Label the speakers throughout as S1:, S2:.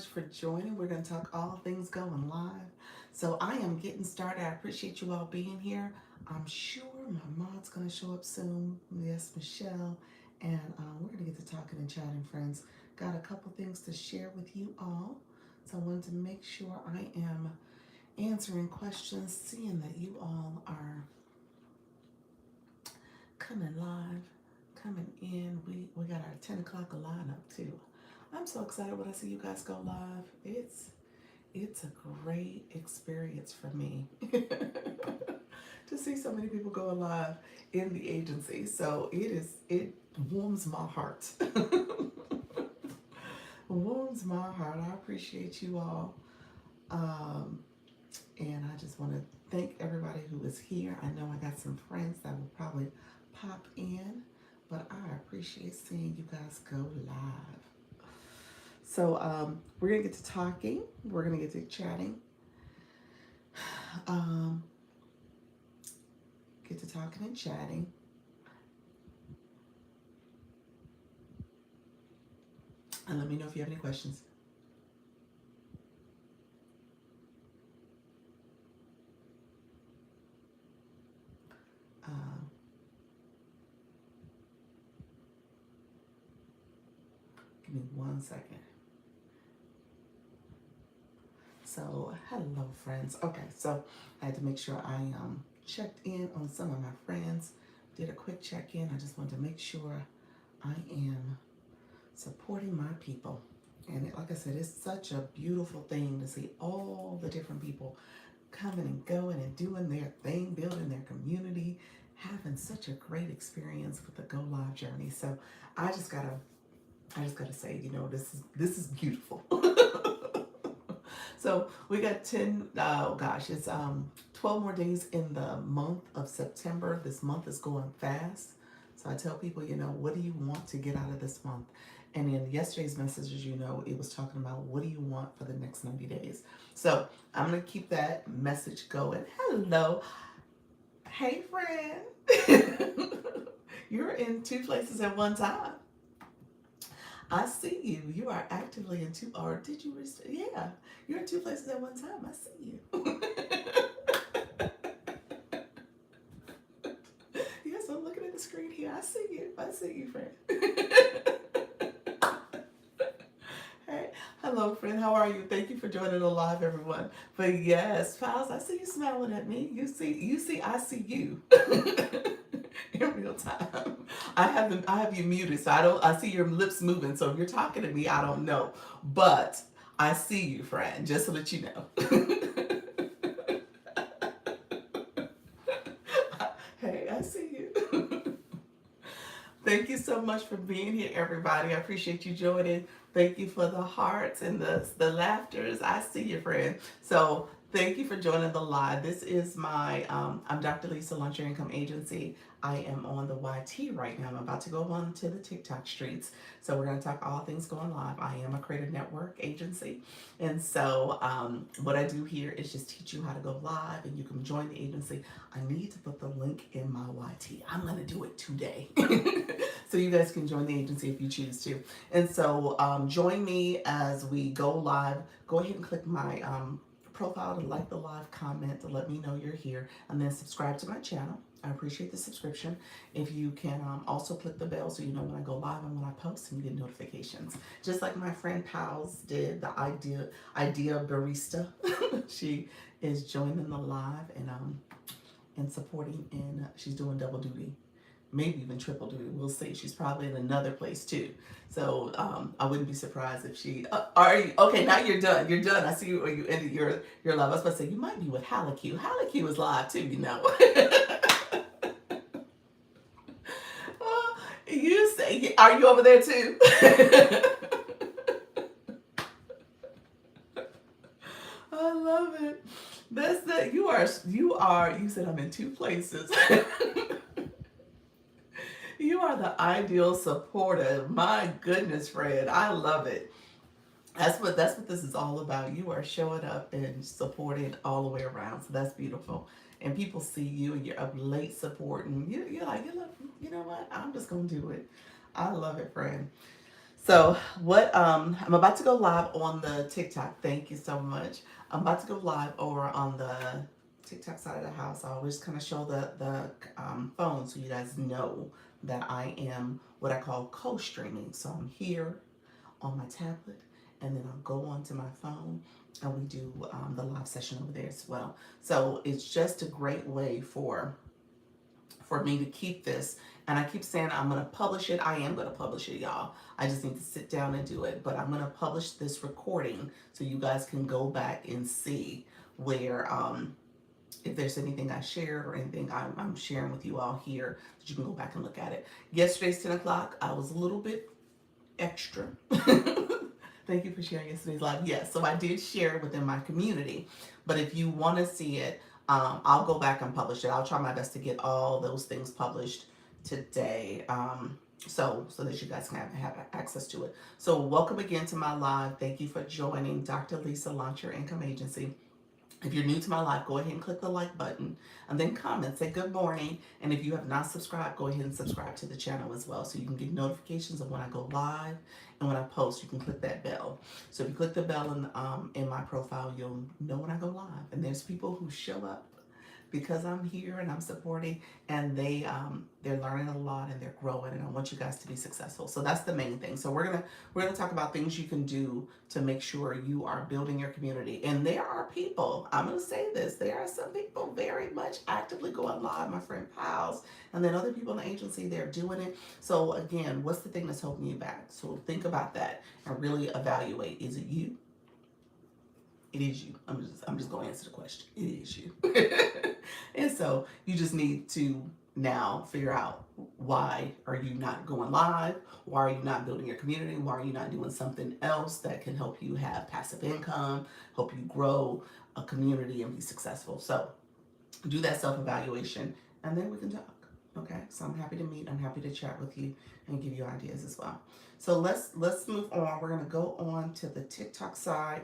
S1: much for joining. We're going to talk all things going live. So I am getting started. I appreciate you all being here. I'm sure my mom's going to show up soon. Yes, Michelle. And we're going to get to talking and chatting, friends. Got a couple things to share with you all. So I wanted to make sure I am answering questions, seeing that you all are coming live, coming in. We got our 10 o'clock lineup too. I'm so excited when I see you guys go live. It's a great experience for me to see so many people going live in the agency. So it warms my heart. Warms my heart. I appreciate you all. Um, and I just want to thank everybody who is here. I know I got some friends that will probably pop in, but I appreciate seeing you guys go live. So we're gonna get to talking. We're gonna get to chatting. Um, get to talking and chatting. And let me know if you have any questions. Um, give me 1 second. So hello, friends. Okay, so I had to make sure I checked in on some of my friends. Did a quick check-in. I just wanted to make sure I am supporting my people. And like I said, it's such a beautiful thing to see all the different people coming and going and doing their thing, building their community, having such a great experience with the Go Live journey. So I just gotta say, this is beautiful. So we got 10, oh gosh, it's 12 more days in the month of September. This month is going fast. So I tell people, what do you want to get out of this month? And in yesterday's messages, it was talking about what do you want for the next 90 days. So I'm going to keep that message going. Hello. Hey, friend. You're in two places at one time. I see you. You are actively in two, or did you? Yeah, you're in two places at one time. I see you. Yes, I'm looking at the screen here. I see you. I see you, friend. Hey, hello, friend. How are you? Thank you for joining the live, everyone. But yes, Pals, I see you smiling at me. You see, I see you. In real time. I have you muted, so I see your lips moving. So if you're talking to me, I don't know. But I see you, friend, just to let you know. Hey, I see you. Thank you so much for being here, everybody. I appreciate you joining. Thank you for the hearts and the laughters. I see you, friend. So thank you for joining the live. This is my, I'm Dr. Lisa, Launch Your Income Agency. I am on the YT right now. I'm about to go on to the TikTok streets. So we're going to talk all things going live. I am a creative network agency. And so what I do here is just teach you how to go live and you can join the agency. I need to put the link in my YT. I'm going to do it today. So you guys can join the agency if you choose to. And so join me as we go live. Go ahead and click my profile to like the live, comment to let me know you're here, and then subscribe to my channel. I appreciate the subscription. If you can also click the bell so you know when I go live and when I post and you get notifications. Just like my friend Pals did, the idea barista. She is joining the live and supporting, and she's doing double duty, maybe even triple duty. We'll see. She's probably in another place too. So I wouldn't be surprised if she. Are you okay? Now you're done. You're done. I see you. Or you ended your live. I was about to say you might be with Halaku. Halaku is live too. You say, are you over there too? I love it. That's that. You are. You said I'm in two places. You are the ideal supporter. My goodness, Fred. I love it. That's what this is all about. You are showing up and supporting all the way around. So that's beautiful. And people see you and you're up late supporting. You're like, you know what? I'm just gonna do it. I love it, friend. So what I'm about to go live on the TikTok. Thank you so much. I'm about to go live over on the TikTok side of the house. I always kind of show the phone so you guys know that I am what I call co-streaming. So I'm here on my tablet, and then I'll go onto my phone, and we do the live session over there as well. So it's just a great way for me to keep this. And I keep saying I'm going to publish it. I am going to publish it, y'all. I just need to sit down and do it. But I'm going to publish this recording so you guys can go back and see where, if there's anything I shared or anything I'm sharing with you all here, that you can go back and look at it. Yesterday's 10 o'clock, I was a little bit extra. Thank you for sharing yesterday's live. Yes, so I did share it within my community. But if you want to see it, I'll go back and publish it. I'll try my best to get all those things published today, so that you guys can have access to it. So welcome again to my live. Thank you for joining Dr. Lisa Launch Your Income Agency. If you're new to my live, go ahead and click the like button and then comment, say good morning. And if you have not subscribed, go ahead and subscribe to the channel as well so you can get notifications of when I go live and when I post. You can click that bell. So if you click the bell in my profile, you'll know when I go live. And there's people who show up because I'm here and I'm supporting, and they're learning a lot and they're growing, and I want you guys to be successful. So that's the main thing. So we're gonna talk about things you can do to make sure you are building your community. And there are people, I'm gonna say this, there are some people very much actively going live, my friend Pals, and then other people in the agency, they're doing it. So again, what's the thing that's holding you back? So think about that and really evaluate. Is it you? It is you. I'm just going to answer the question. It is you. And so you just need to now figure out, why are you not going live? Why are you not building your community? Why are you not doing something else that can help you have passive income, help you grow a community and be successful? So do that self-evaluation, and then we can talk. Okay, so I'm happy to meet. I'm happy to chat with you and give you ideas as well. So let's move on. We're gonna go on to the TikTok side.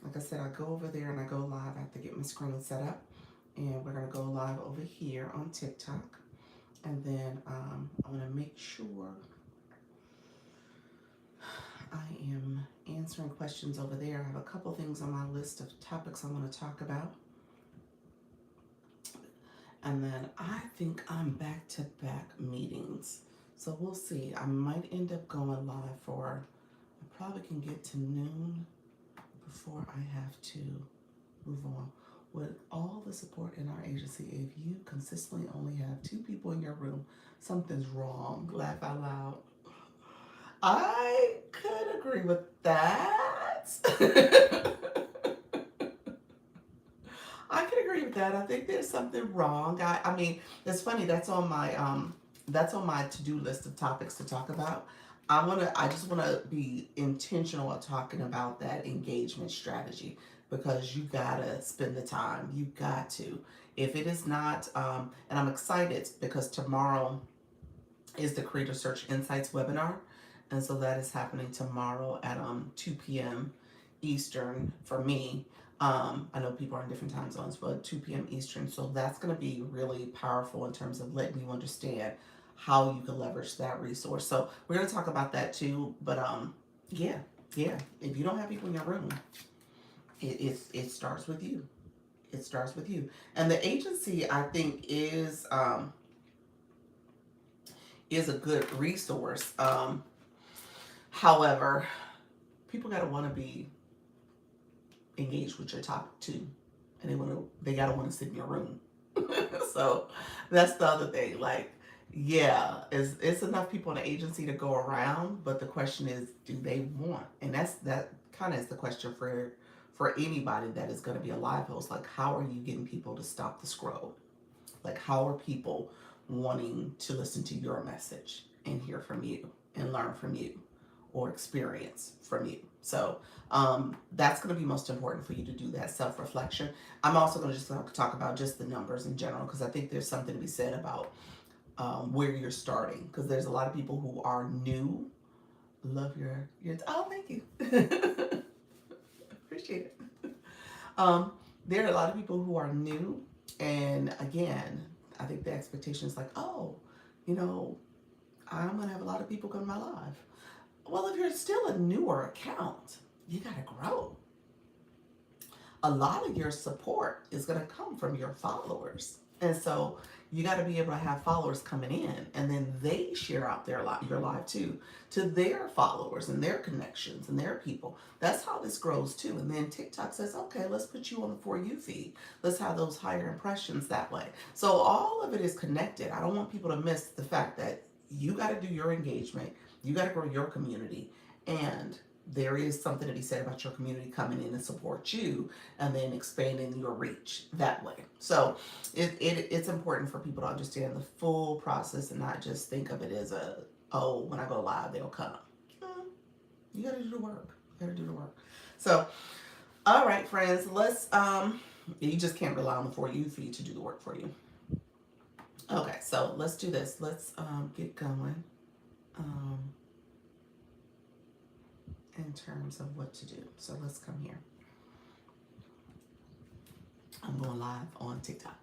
S1: Like I said, I go over there and I go live. I have to get my screen set up, and we're gonna go live over here on TikTok. And then I'm gonna make sure I am answering questions over there. I have a couple things on my list of topics I want to talk about. And then I think I'm back-to-back meetings. So we'll see. I might end up going live for, I probably can get to noon before I have to move on. With all the support in our agency, if you consistently only have 2 people in your room, something's wrong. Laugh out loud. I could agree with that. I could agree with that. I think there's something wrong. I mean, it's funny. That's on my to-do list of topics to talk about. I just wanna be intentional of talking about that engagement strategy, because you gotta spend the time. You got to. If it is not, and I'm excited because tomorrow is the Creator Search Insights webinar. And so that is happening tomorrow at 2 p.m. Eastern for me. I know people are in different time zones, but 2 p.m. Eastern. So that's going to be really powerful in terms of letting you understand how you can leverage that resource. So we're going to talk about that too. But yeah. If you don't have people in your room, it starts with you. It starts with you. And the agency, I think, is a good resource. However, people gotta want to be engaged with your topic too, and they gotta want to sit in your room. So that's the other thing. Like, yeah, it's enough people in the agency to go around, but the question is, do they want? And that kind of is the question for anybody that is going to be a live host. Like, how are you getting people to stop the scroll? Like, how are people wanting to listen to your message and hear from you and learn from you or experience from you? So that's going to be most important for you to do that self-reflection. I'm also going to just talk about just the numbers in general, because I think there's something to be said about where you're starting, because there's a lot of people who are new. Love your oh, thank you. Appreciate it. There are a lot of people who are new, and again, I think the expectation is like, oh, I'm gonna have a lot of people come to my live. Well, if you're still a newer account, you got to grow. A lot of your support is going to come from your followers. And so you got to be able to have followers coming in, and then they share out your live too, to their followers and their connections and their people. That's how this grows too. And then TikTok says, okay, let's put you on the For You feed. Let's have those higher impressions that way. So all of it is connected. I don't want people to miss the fact that you got to do your engagement, you got to grow your community, and there is something to be said about your community coming in and support you, and then expanding your reach that way. So it's important for people to understand the full process and not just think of it as a, oh, when I go live they'll come. Hmm, you got to do the work. You got to do the work. So all right, friends, let's you just can't rely on the For You feed to do the work for you. Okay, so let's do this. Let's get going. Um, in terms of what to do. So let's come here. I'm going live on TikTok.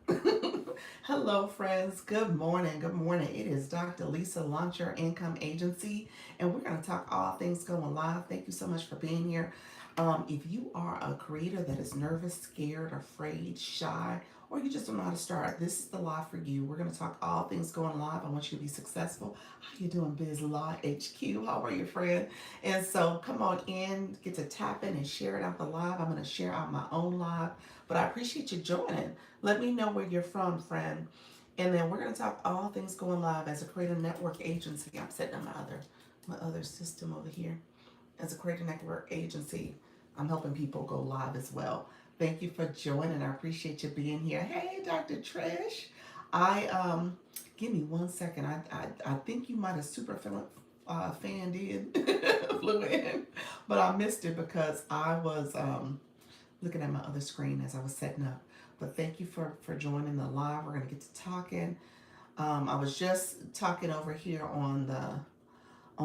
S1: Hello, friends. Good morning. Good morning. It is Dr. Lisa, Launch Your Income Agency, and we're going to talk all things going live. Thank you so much for being here. If you are a creator that is nervous, scared, afraid, shy, or you just don't know how to start, this is the live for you. We're going to talk all things going live. I want you to be successful. How you doing, Biz Law HQ? How are you, friend? And so come on in, get to tap in and share it out the live. I'm going to share out my own live, but I appreciate you joining. Let me know where you're from, friend. And then we're going to talk all things going live as a creator network agency. I'm setting up my other system over here. As a creator network agency, I'm helping people go live as well. Thank you for joining. I appreciate you being here. Hey, Dr. Trish. Give me 1 second. I think you might have fanned in, flew in, but I missed it because I was looking at my other screen as I was setting up. But thank you for joining the live. We're gonna get to talking. I was just talking over here on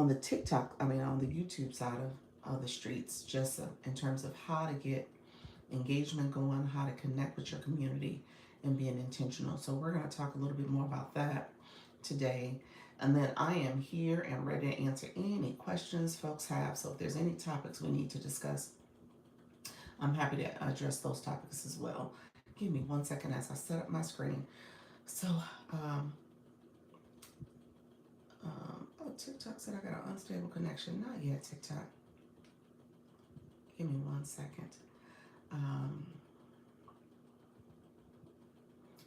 S1: the TikTok, on the YouTube side of the streets, just in terms of how to get engagement going, how to connect with your community, and being intentional. So we're going to talk a little bit more about that today. And then I am here and ready to answer any questions folks have. So if there's any topics we need to discuss, I'm happy to address those topics as well. Give me 1 second as I set up my screen. So, oh, TikTok said I got an unstable connection. Not yet, TikTok. Give me 1 second.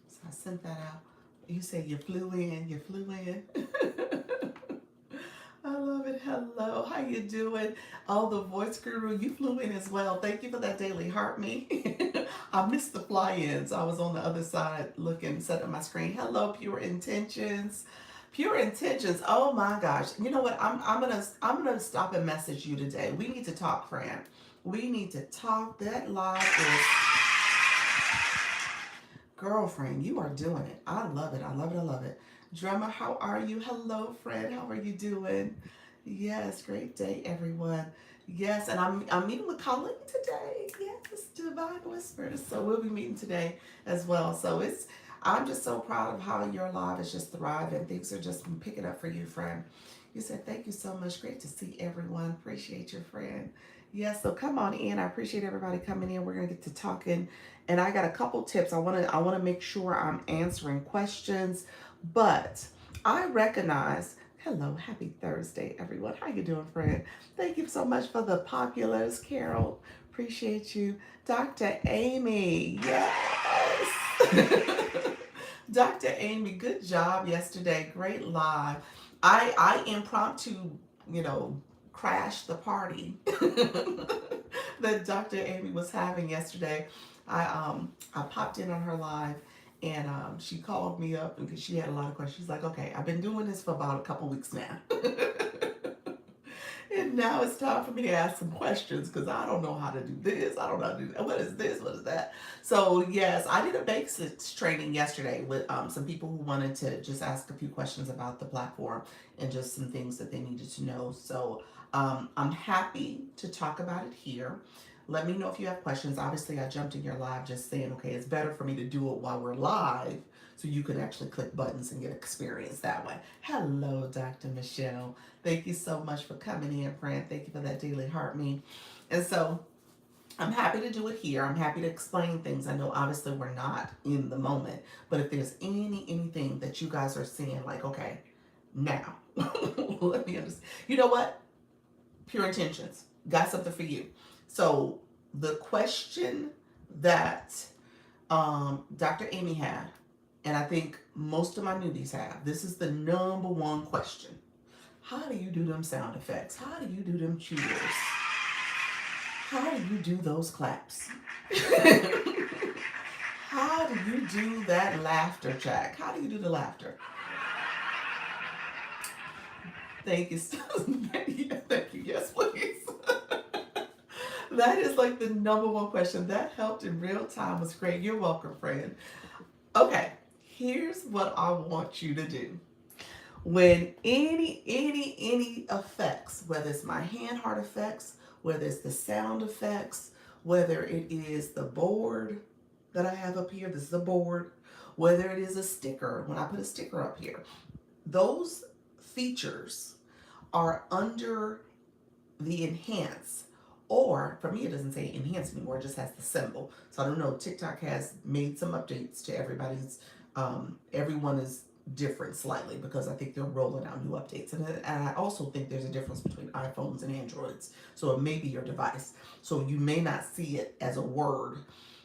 S1: So I sent that out. You said you flew in. I love it. Hello, how you doing? Oh, the voice guru, you flew in as well. Thank you for that daily heart me. I missed the fly-ins. I was on the other side looking, set up my screen. Hello, Pure Intentions. Pure Intentions. Oh my gosh. You know what? I'm gonna stop and message you today. We need to talk, friend. We need to talk. That live is, girlfriend, you are doing it. I love it. I love it. I love it. Drummer, how are you? Hello, friend. How are you doing? Yes, great day, everyone. Yes, and I'm meeting with Colleen today. Yes, Divine Whispers. So we'll be meeting today as well. So I'm just so proud of how your live is just thriving. Things are just picking up for you, friend. You said thank you so much. Great to see everyone. Appreciate your friend. Yes, so come on in. I appreciate everybody coming in. We're gonna get to talking, and I got a couple tips. I wanna make sure I'm answering questions, but I recognize. Hello, happy Thursday, everyone. How you doing, friend? Thank you so much for the populars, Carol. Appreciate you, Dr. Amy. Yes. Dr. Amy, good job yesterday. Great live. I impromptu, you know, crashed the party that Dr. Amy was having yesterday. I popped in on her live, and she called me up because she had a lot of questions. She's like, okay, I've been doing this for about a couple weeks now. And now it's time for me to ask some questions because I don't know how to do this. I don't know how to do that. What is this? What is that? So yes, I did a basics training yesterday with some people who wanted to just ask a few questions about the platform and just some things that they needed to know. So I'm happy to talk about it here. Let me know if you have questions. Obviously, I jumped in your live just saying, okay, it's better for me to do it while we're live so you can actually click buttons and get experience that way. Hello, Dr. Michelle. Thank you so much for coming in, friend. Thank you for that daily heart me. And so I'm happy to do it here. I'm happy to explain things. I know obviously we're not in the moment, but if there's anything that you guys are seeing, like, okay, now let me understand. You know what? Pure intentions. Got something for you. So the question that Dr. Amy had, and I think most of my newbies have, this is the number one question. How do you do them sound effects? How do you do them cheers? How do you do those claps? How do you do that laughter, Jack? How do you do the laughter? Thank you. Thank you. Yes, please. That is like the number one question. That helped in real time. Was great. You're welcome, friend. Okay, here's what I want you to do. When any effects, whether it's my hand heart effects, whether it's the sound effects, whether it is the board that I have up here, this is a board, whether it is a sticker, when I put a sticker up here, those features are under the enhance, or for me it doesn't say enhance anymore, it just has the symbol. So I don't know, TikTok has made some updates to everybody's, everyone is different slightly because I think they're rolling out new updates, and I also think there's a difference between iPhones and Androids, so it may be your device, so you may not see it as a word,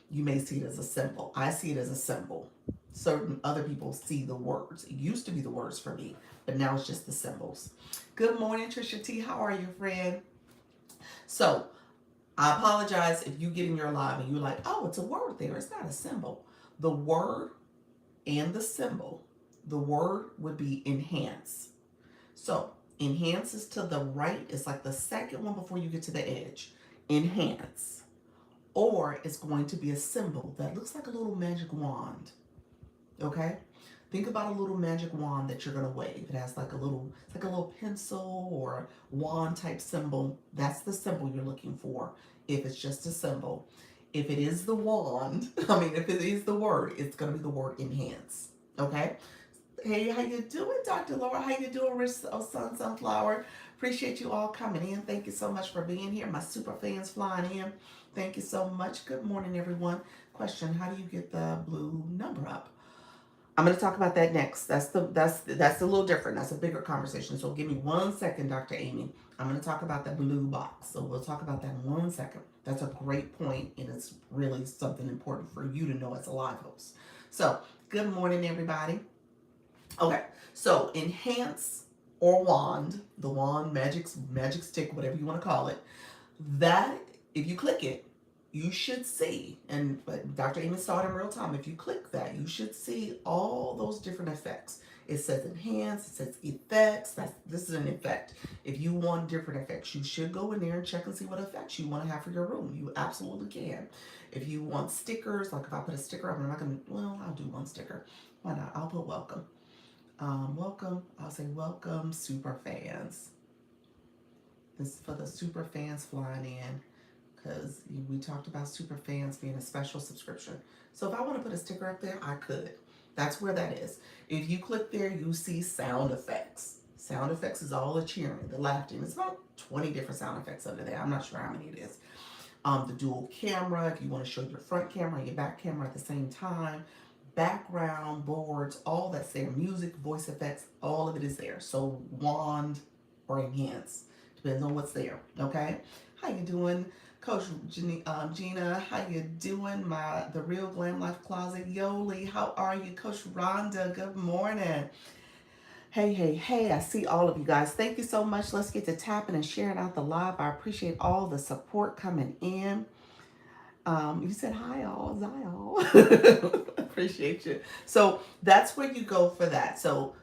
S1: you may see it as a symbol. I see it as a symbol. Certain other people see the words. It used to be the words for me, but now it's just the symbols. Good morning, Trisha T. How are you, friend? So I apologize if you get in your live and you're like, oh, it's a word there. It's not a symbol. The word and the symbol, the word would be enhance. So enhance is to the right. It's like the second one before you get to the edge. Enhance. Or it's going to be a symbol that looks like a little magic wand. Okay? Think about a little magic wand that you're going to wave. It has like it's like a little pencil or wand type symbol. That's the symbol you're looking for if it's just a symbol. If it is the wand, if it is the word, it's going to be the word enhance. Okay? Hey, how you doing, Dr. Laura? How you doing, Rich Sunflower? Appreciate you all coming in. Thank you so much for being here. My super fans flying in. Thank you so much. Good morning, everyone. Question: how do you get the blue number up? I'm going to talk about that next. That's a little different. That's a bigger conversation. So give me 1 second, Dr. Amy. I'm going to talk about the blue box. So we'll talk about that in 1 second. That's a great point, and it's really something important for you to know as a live host. So good morning, everybody. Okay, so enhance or wand, the wand, magic stick, whatever you want to call it, that if you click it, you should see, but Dr. Amy saw it in real time. If you click that, you should see all those different effects. It says enhance, it says effects. This is an effect. If you want different effects, you should go in there and check and see what effects you want to have for your room. You absolutely can. If you want stickers, like if I put a sticker up, I'm not going to, well, I'll do one sticker. Why not? I'll put welcome. Welcome. I'll say welcome, super fans. This is for the super fans flying in, because we talked about super fans being a special subscription. So if I want to put a sticker up there, I could. That's where that is. If you click there, you see sound effects. Sound effects is all the cheering, the laughing. It's about 20 different sound effects under there. I'm not sure how many it is. The dual camera, if you want to show your front camera and your back camera at the same time. Background, boards, all that's there. Music, voice effects, all of it is there. So wand or enhance. Depends on what's there. Okay? How you doing? Coach Gina, how you doing? The Real Glam Life Closet. Yoli, how are you? Coach Rhonda, good morning. Hey, I see all of you guys. Thank you so much. Let's get to tapping and sharing out the live. I appreciate all the support coming in. You said hi all, Zion. Appreciate you. So that's where you go for that. So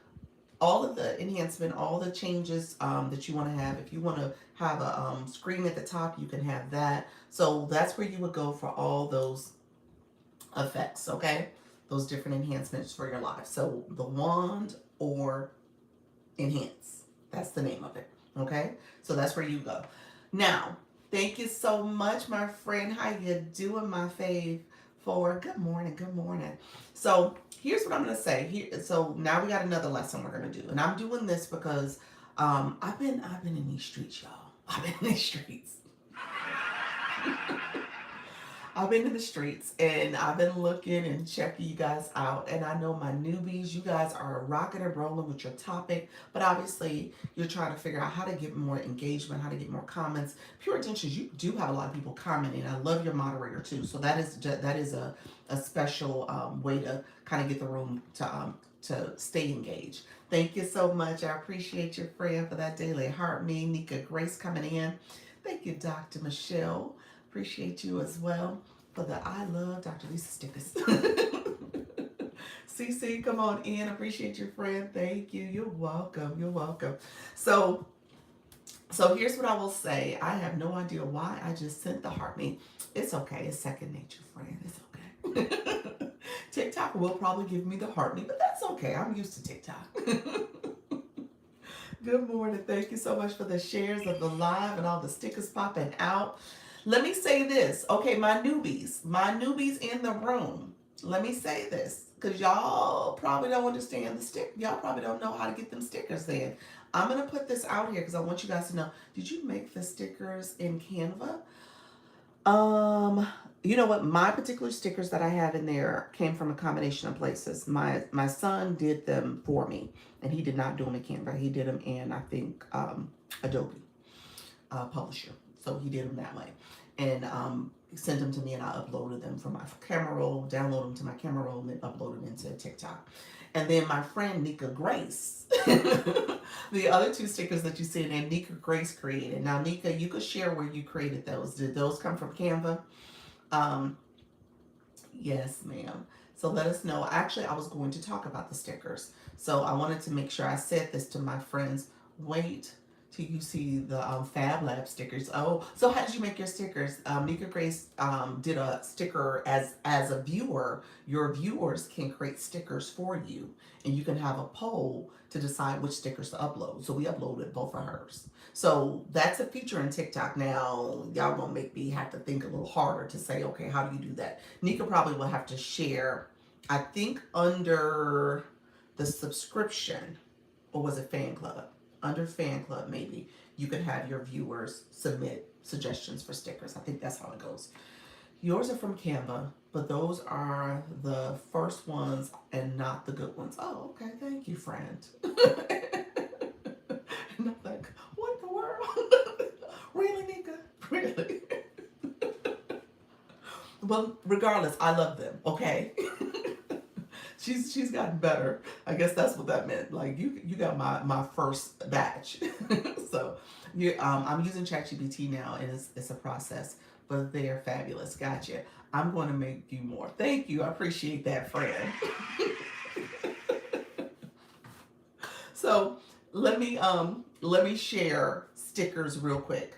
S1: all of the enhancement, all the changes that you want to have. If you want to have a screen at the top, you can have that. So that's where you would go for all those effects, okay? Those different enhancements for your life. So the wand or enhance, that's the name of it, okay? So that's where you go. Now, Thank you so much, my friend. How you doing, my fave? For good morning, good morning. So here's what I'm gonna say. So now we got another lesson we're gonna do, and I'm doing this because I've been in these streets, y'all. I've been in these streets. I've been in the streets and I've been looking and checking you guys out. And I know my newbies, you guys are rocking and rolling with your topic, but obviously you're trying to figure out how to get more engagement, how to get more comments. Pure Intentions, you do have a lot of people commenting. I love your moderator too. So that is a special way to kind of get the room to stay engaged. Thank you so much. I appreciate your friend for that daily heart. Me, Nika Grace coming in. Thank you, Dr. Michelle. Appreciate you as well for the I love Dr. Lisa stickers. CC, come on in. Appreciate your friend. Thank you. You're welcome. You're welcome. So, so here's what I will say. I have no idea why I just sent the heart me. It's okay. It's second nature, friend. It's okay. TikTok will probably give me the heart me, but that's okay. I'm used to TikTok. Good morning. Thank you so much for the shares of the live and all the stickers popping out. Let me say this. Okay, my newbies in the room. Let me say this because y'all probably don't understand the stick. Y'all probably don't know how to get them stickers in. I'm going to put this out here because I want you guys to know. Did you make the stickers in Canva? Um, you know what? My particular stickers that I have in there came from a combination of places. My son did them for me, and he did not do them in Canva. He did them in, I think, Adobe Publisher. So he did them that way, and he sent them to me, and I uploaded them from my camera roll, download them to my camera roll, and then upload them into TikTok. And then my friend Nika Grace, the other two stickers that you see there, Nika Grace created. Now, Nika, you could share where you created those. Did those come from Canva? Um, yes, ma'am. So let us know. Actually, I was going to talk about the stickers. So I wanted to make sure I said this to my friends. Wait till you see the Fab Lab stickers. Oh, so how did you make your stickers? Nika Grace did a sticker as a viewer. Your viewers can create stickers for you, and you can have a poll to decide which stickers to upload. So we uploaded both of hers. So that's a feature in TikTok. Now, y'all gonna make me have to think a little harder to say, okay, how do you do that? Nika probably will have to share, I think under the subscription, or was it fan club? Under fan club, maybe you could have your viewers submit suggestions for stickers. I think that's how it goes. Yours are from Canva, but those are the first ones and not the good ones. Oh, okay. Thank you, friend. And I'm like, what in the world? Really, Nika? Really? Well, regardless, I love them. Okay. She's gotten better. I guess that's what that meant. Like you got my first batch. So I'm using ChatGPT now, and it's a process, but they are fabulous. Gotcha. I'm going to make you more. Thank you. I appreciate that, friend. So let me share stickers real quick.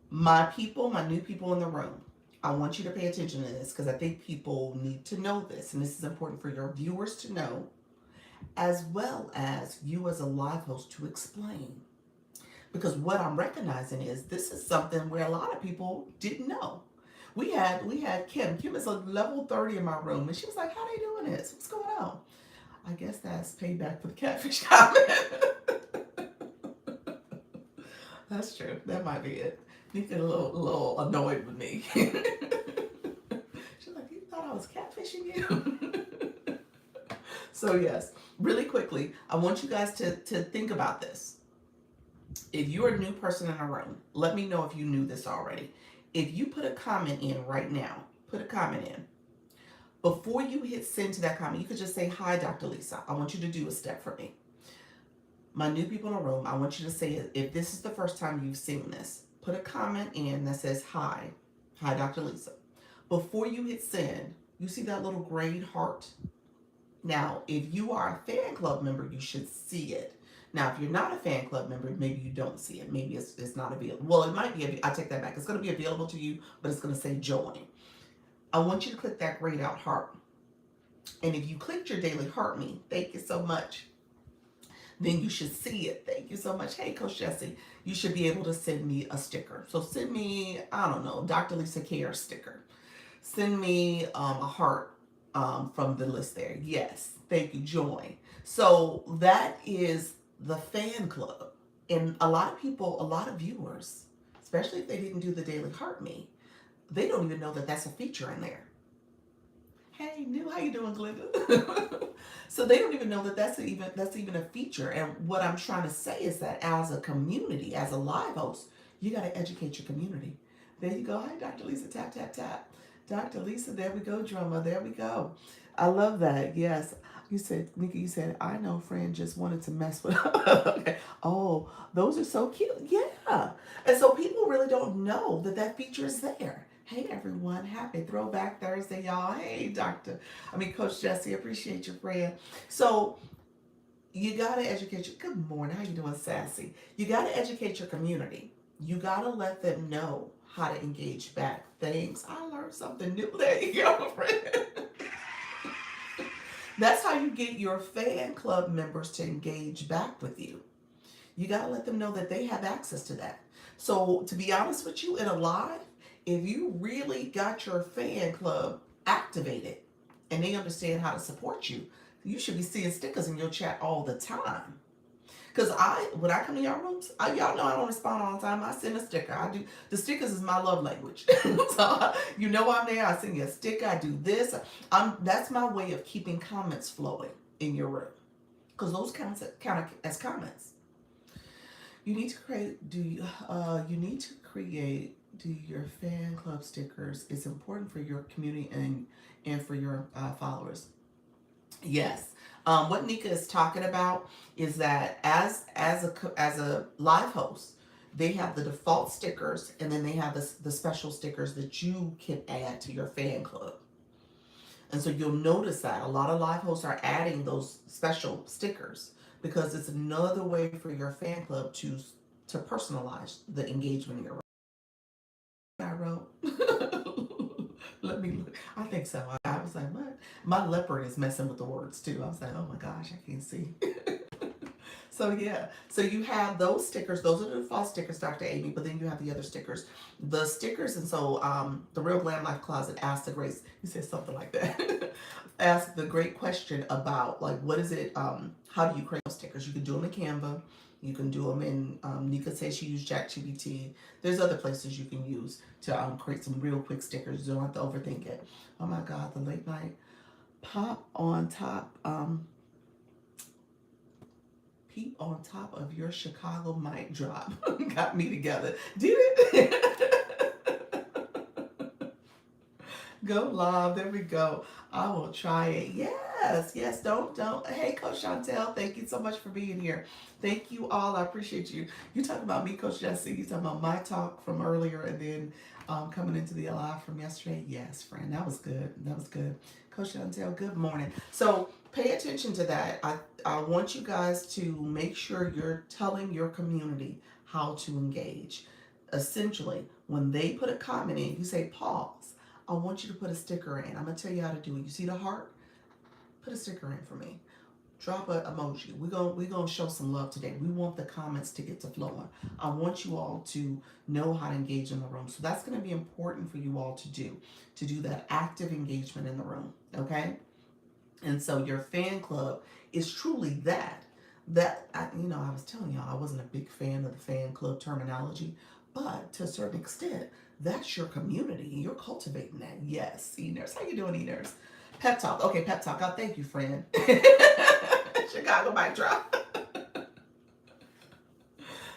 S1: My people, my new people in the room, I want you to pay attention to this because I think people need to know this, and this is important for your viewers to know, as well as you as a live host to explain. Because what I'm recognizing is this is something where a lot of people didn't know. We had Kim. Kim is a level 30 in my room, and she was like, "How they doing this? What's going on?" I guess that's payback for the catfish comment. That's true. That might be it. You get a little annoyed with me. She's like, "You thought I was catfishing you?" So yes, really quickly, I want you guys to think about this. If you're a new person in a room, let me know if you knew this already. If you put a comment in right now, put a comment in. Before you hit send to that comment, you could just say, "Hi, Dr. Lisa. I want you to do a step for me." My new people in the room, I want you to say, if this is the first time you've seen this, put a comment in that says, "Hi, Dr. Lisa." Before you hit send, you see that little gray heart. Now, if you are a fan club member, you should see it. Now, if you're not a fan club member, maybe you don't see it. Maybe it's not available. Well, it might be. I take that back. It's going to be available to you, but it's going to say join. I want you to click that grayed out heart. And if you clicked your daily heart me, thank you so much. then you should see it. Thank you so much. Hey, Coach Jesse, you should be able to send me a sticker. So send me, I don't know, Dr. Lisa Care sticker. Send me a heart from the list there. Yes, thank you. Join. So that is the fan club. And a lot of people, a lot of viewers, especially if they didn't do the daily heart me, they don't even know that that's a feature in there. Hey, new, how you doing, Glenda? So they don't even know that that's even a feature. And what I'm trying to say is that as a community, as a live host, you got to educate your community. There you go. Hi, Dr. Lisa. Tap tap tap. Dr. Lisa. There we go, drummer. There we go. I love that. Yes. You said, Nika, you said, I know Fran just wanted to mess with okay. Oh, those are so cute. Yeah. And so people really don't know that that feature is there. Hey everyone, happy Throwback Thursday, y'all. Hey, Coach Jesse, appreciate your friend. So you gotta educate your good morning. How you doing, Sassy? You gotta educate your community. You gotta let them know how to engage back. Thanks. I learned something new. There you go, friend. That's how you get your fan club members to engage back with you. You got to let them know that they have access to that. So, to be honest with you, in a live, if you really got your fan club activated and they understand how to support you, you should be seeing stickers in your chat all the time. Because when I come to y'all rooms, y'all know I don't respond all the time. I send a sticker. I do the stickers is my love language. So you know I'm there. I send you a sticker. I do this. That's my way of keeping comments flowing in your room. Because those count as comments. You need to create. You need to create. Do your fan club stickers? It's important for your community and for your followers. Yes. What Nika is talking about is that as a live host, they have the default stickers, and then they have the special stickers that you can add to your fan club. And so you'll notice that a lot of live hosts are adding those special stickers because it's another way for your fan club to personalize the engagement in your I wrote. Let me look. I think so. I was like, what? My leopard is messing with the words too. I was like, oh my gosh, I can't see. So yeah, so you have those stickers. Those are the default stickers, Dr. Amy. But then you have the other stickers, the stickers. And so the Real Glam Life Closet asked the great. You said something like that. Asked the great question about like what is it? How do you create those stickers? You can do them in Canva. You can do them in. Nika says she used ChatGPT. There's other places you can use to create some real quick stickers. You don't have to overthink it. Oh my God, the late night pop on top. Peep on top of your Chicago mic drop. Got me together. Did it? Go live. There we go. I will try it. Yes, yes. Don't. Hey, Coach Chantel, thank you so much for being here. Thank you all. I appreciate you. You talking about me, Coach Jesse. You talking about my talk from earlier, and then coming into the live from yesterday. Yes, friend, that was good. That was good. Coach Chantel, good morning. So pay attention to that. I want you guys to make sure you're telling your community how to engage. Essentially, when they put a comment in, you say pause. I want you to put a sticker in. I'm gonna tell you how to do it. You see the heart? Put a sticker in for me. Drop an emoji. We're gonna show some love today. We want the comments to get to flowing. I want you all to know how to engage in the room. So that's gonna be important for you all to do that active engagement in the room. Okay? And so your fan club is truly that. I was telling y'all I wasn't a big fan of the fan club terminology, but to a certain extent, that's your community. You're cultivating that. Yes, E-Nurse. How you doing, E-Nurse? Pep talk. Okay, pep talk. Oh, thank you, friend. Chicago mic drop.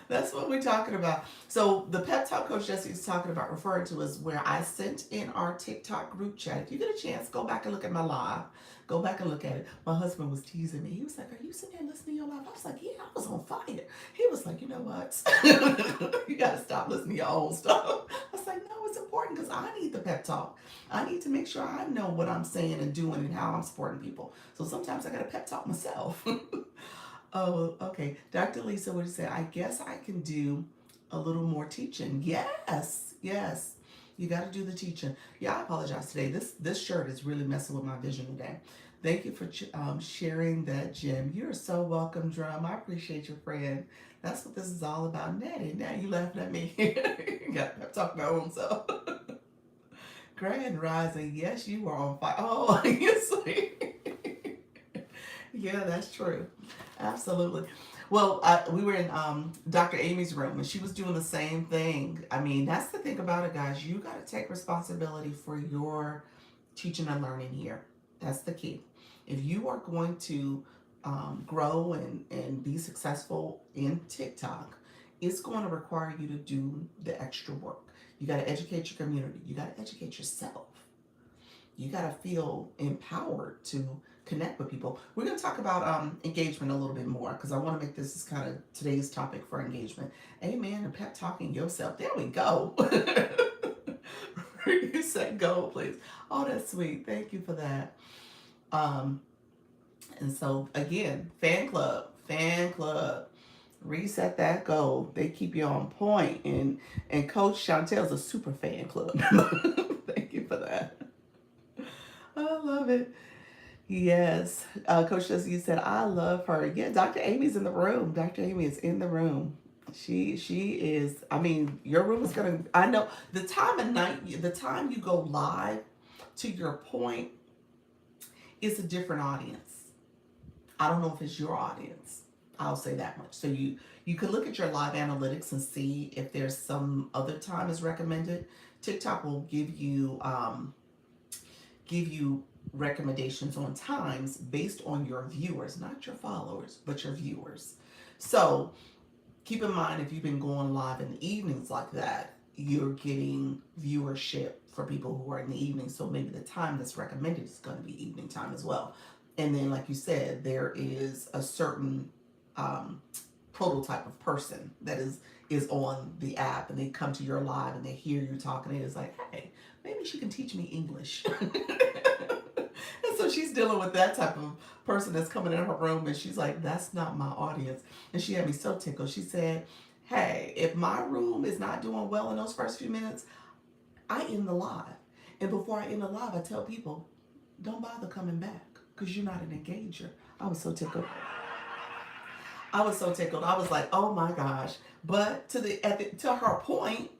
S1: That's what we're talking about. So the pep talk Coach Jesse is talking about, referring to, is where I sent in our TikTok group chat. If you get a chance, go back and look at my live. Go back and look at it. My husband was teasing me. He was like, "Are you sitting there listening to your live?" I was like, "Yeah, I was on fire." He was like, "You know what? You got to stop listening to your old stuff." I was like, "No, it's important because I need the pep talk. I need to make sure I know what I'm saying and doing and how I'm supporting people. So sometimes I got to pep talk myself." Oh, okay. Dr. Lisa would say, I guess I can do a little more teaching. Yes, yes. You got to do the teaching. Yeah, I apologize today. This shirt is really messing with my vision today. Thank you for sharing that, Jim. You're so welcome, Drum. I appreciate your friend. That's what this is all about. Natty, now you laughing at me. Got to talk my own self. Grand Rising. Yes, you are on fire. Oh, yes. Yeah, that's true. Absolutely. Well, we were in Dr. Amy's room and she was doing the same thing. I mean, that's the thing about it, guys. You got to take responsibility for your teaching and learning here. That's the key. If you are going to grow and be successful in TikTok, it's going to require you to do the extra work. You got to educate your community. You got to educate yourself. You got to feel empowered to connect with people. We're going to talk about engagement a little bit more because I want to make this as kind of today's topic for engagement. Amen. And pep talking yourself. There we go. You said go, please. Oh, that's sweet. Thank you for that. Um, and so again, fan club. Reset that goal. They keep you on point. And Coach Chantel's a super fan club. Thank you for that. I love it. Yes. Coach Jesse, you said, I love her. Yeah, Dr. Amy's in the room. Dr. Amy is in the room. She is, I mean, your room is gonna, I know the time of night, the time you go live, to your point, is a different audience. I don't know if it's your audience. I'll say that much. So you can look at your live analytics and see if there's some other time is recommended. TikTok will give you recommendations on times based on your viewers, not your followers, but your viewers. So keep in mind, if you've been going live in the evenings like that, you're getting viewership for people who are in the evening. So maybe the time that's recommended is going to be evening time as well. And then, like you said, there is a certain prototype of person that is on the app, and they come to your live and they hear you talking, and it's like, hey, maybe she can teach me English. And so she's dealing with that type of person that's coming in her room, and she's like, that's not my audience. And she had me so tickled. She said, hey, if my room is not doing well in those first few minutes, I end the live. And before I end the live, I tell people, don't bother coming back because you're not an engager. I was so tickled. I was so tickled. I was like, oh my gosh. But to her point,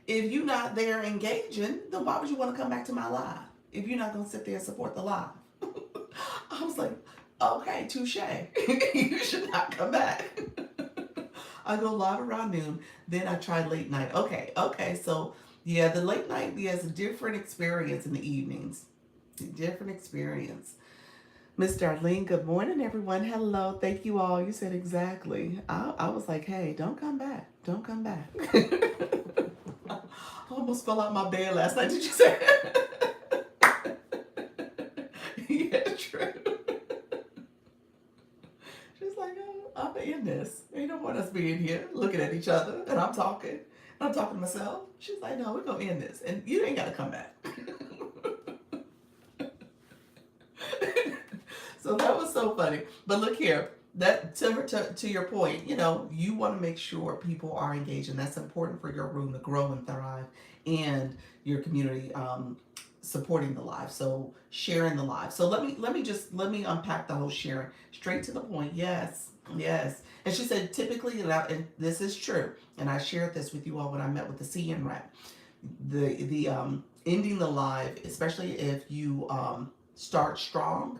S1: if you're not there engaging, then why would you want to come back to my live? If you're not going to sit there and support the live. I was like, okay, touche. You should not come back. I go live around noon. Then I try late night. Okay. So yeah, the late night is a different experience in the evenings. Different experience. Miss Darlene, good morning, everyone. Hello. Thank you all. You said exactly. I was like, hey, don't come back. Don't come back. I almost fell out my bed last night. Did you say? Yeah, true. She's like, oh, I'm in this. You don't want us being here looking at each other, and I'm talking. And I'm talking to myself. She's like, no, we're going to end this. And you ain't got to come back. So that was so funny. But look here, that to your point, you want to make sure people are engaged, and that's important for your room to grow and thrive, and your community supporting the live. So sharing the live. So let me unpack the whole sharing. Straight to the point. Yes. And she said typically, and this is true, and I shared this with you all when I met with the CN rep. The ending the live, especially if you start strong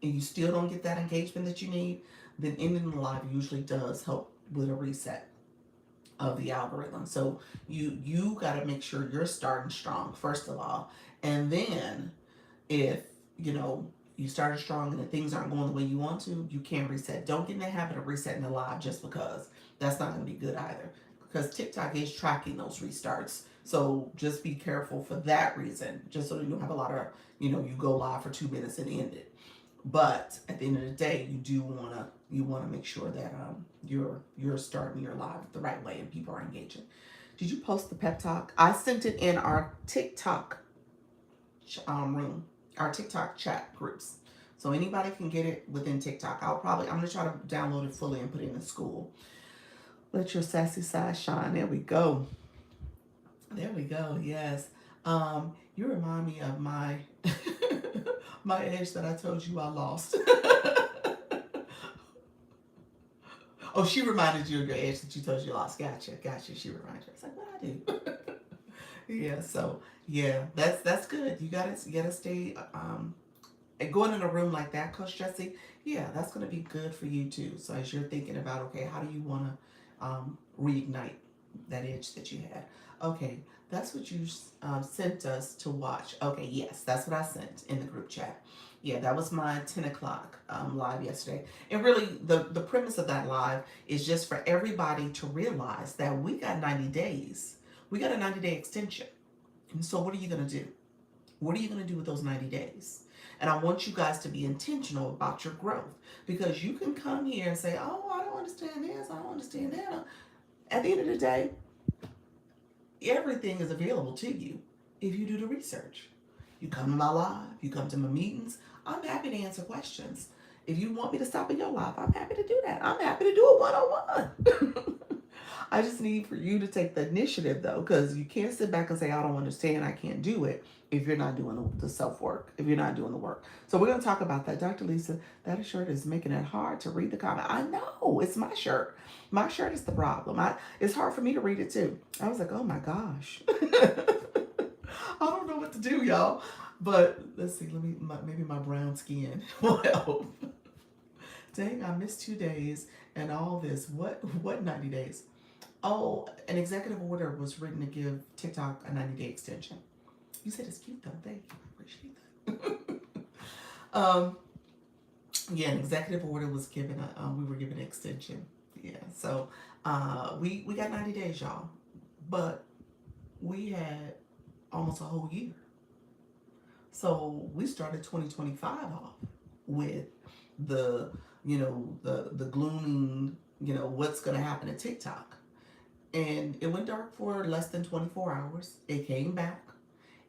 S1: and you still don't get that engagement that you need, then ending the live usually does help with a reset of the algorithm. So you got to make sure you're starting strong first of all, and then if you started strong and the things aren't going the way you want to, you can reset. Don't get in the habit of resetting the live just because. That's not going to be good either, because TikTok is tracking those restarts. So just be careful for that reason, just so you don't have a lot of, you go live for 2 minutes and end it. But at the end of the day, you want to make sure that you're starting your live the right way and people are engaging. Did you post the pep talk? I sent it in our TikTok room, our TikTok chat groups. So anybody can get it within TikTok. I'm going to try to download it fully and put it in the school. Let your sassy side shine. There we go. There we go. Yes. You remind me of my my edge that I told you I lost. Oh, she reminded you of your edge that you told you lost. Gotcha, gotcha. She reminded you. It's like what I do. Yeah. So yeah, that's good. You gotta stay. And going in a room like that, Coach Jesse, yeah, that's going to be good for you too. So as you're thinking about, okay, how do you want to reignite that itch that you had? Okay, that's what you sent us to watch. Okay, yes, that's what I sent in the group chat. Yeah, that was my 10 o'clock live yesterday. And really, the premise of that live is just for everybody to realize that we got 90 days. We got a 90-day extension. And so what are you going to do? What are you going to do with those 90 days? And I want you guys to be intentional about your growth because you can come here and say, oh, I don't understand this, I don't understand that. At the end of the day, everything is available to you if you do the research. You come to my live, you come to my meetings, I'm happy to answer questions. If you want me to stop in your live, I'm happy to do that. I'm happy to do it one on one. I just need for you to take the initiative though, because you can't sit back and say, I don't understand, I can't do it if you're not doing the self work, if you're not doing the work. So we're going to talk about that. Dr. Lisa, that shirt is making it hard to read the comment. I know, it's my shirt. My shirt is the problem. It's hard for me to read it too. I was like, oh my gosh. I don't know what to do, y'all. But let's see, maybe my brown skin will help. Dang, I missed 2 days and all this. What 90 days? Oh, an executive order was written to give TikTok a 90-day extension. You said it's cute though. Thank you. I appreciate that. Yeah, an executive order was given. We were given an extension. Yeah, so we got 90 days, y'all, but we had almost a whole year. So we started 2025 off with the the glooming what's going to happen to TikTok, and it went dark for less than 24 hours. It came back,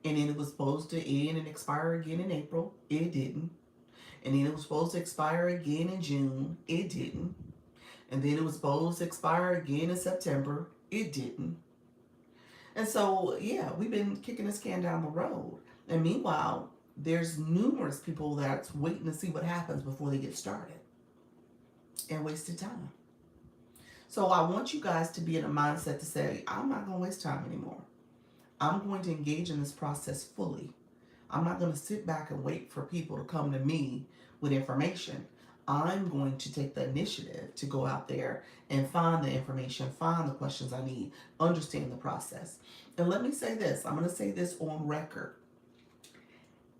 S1: and then it was supposed to end and expire again in April. It didn't. And then it was supposed to expire again in June. It didn't. And then it was supposed to expire again in September. It didn't. And so, yeah, we've been kicking this can down the road. And meanwhile, there's numerous people that's waiting to see what happens before they get started and wasted time. So I want you guys to be in a mindset to say, I'm not going to waste time anymore. I'm going to engage in this process fully. I'm not going to sit back and wait for people to come to me with information. I'm going to take the initiative to go out there and find the information, find the questions I need, understand the process. And let me say this, I'm going to say this on record.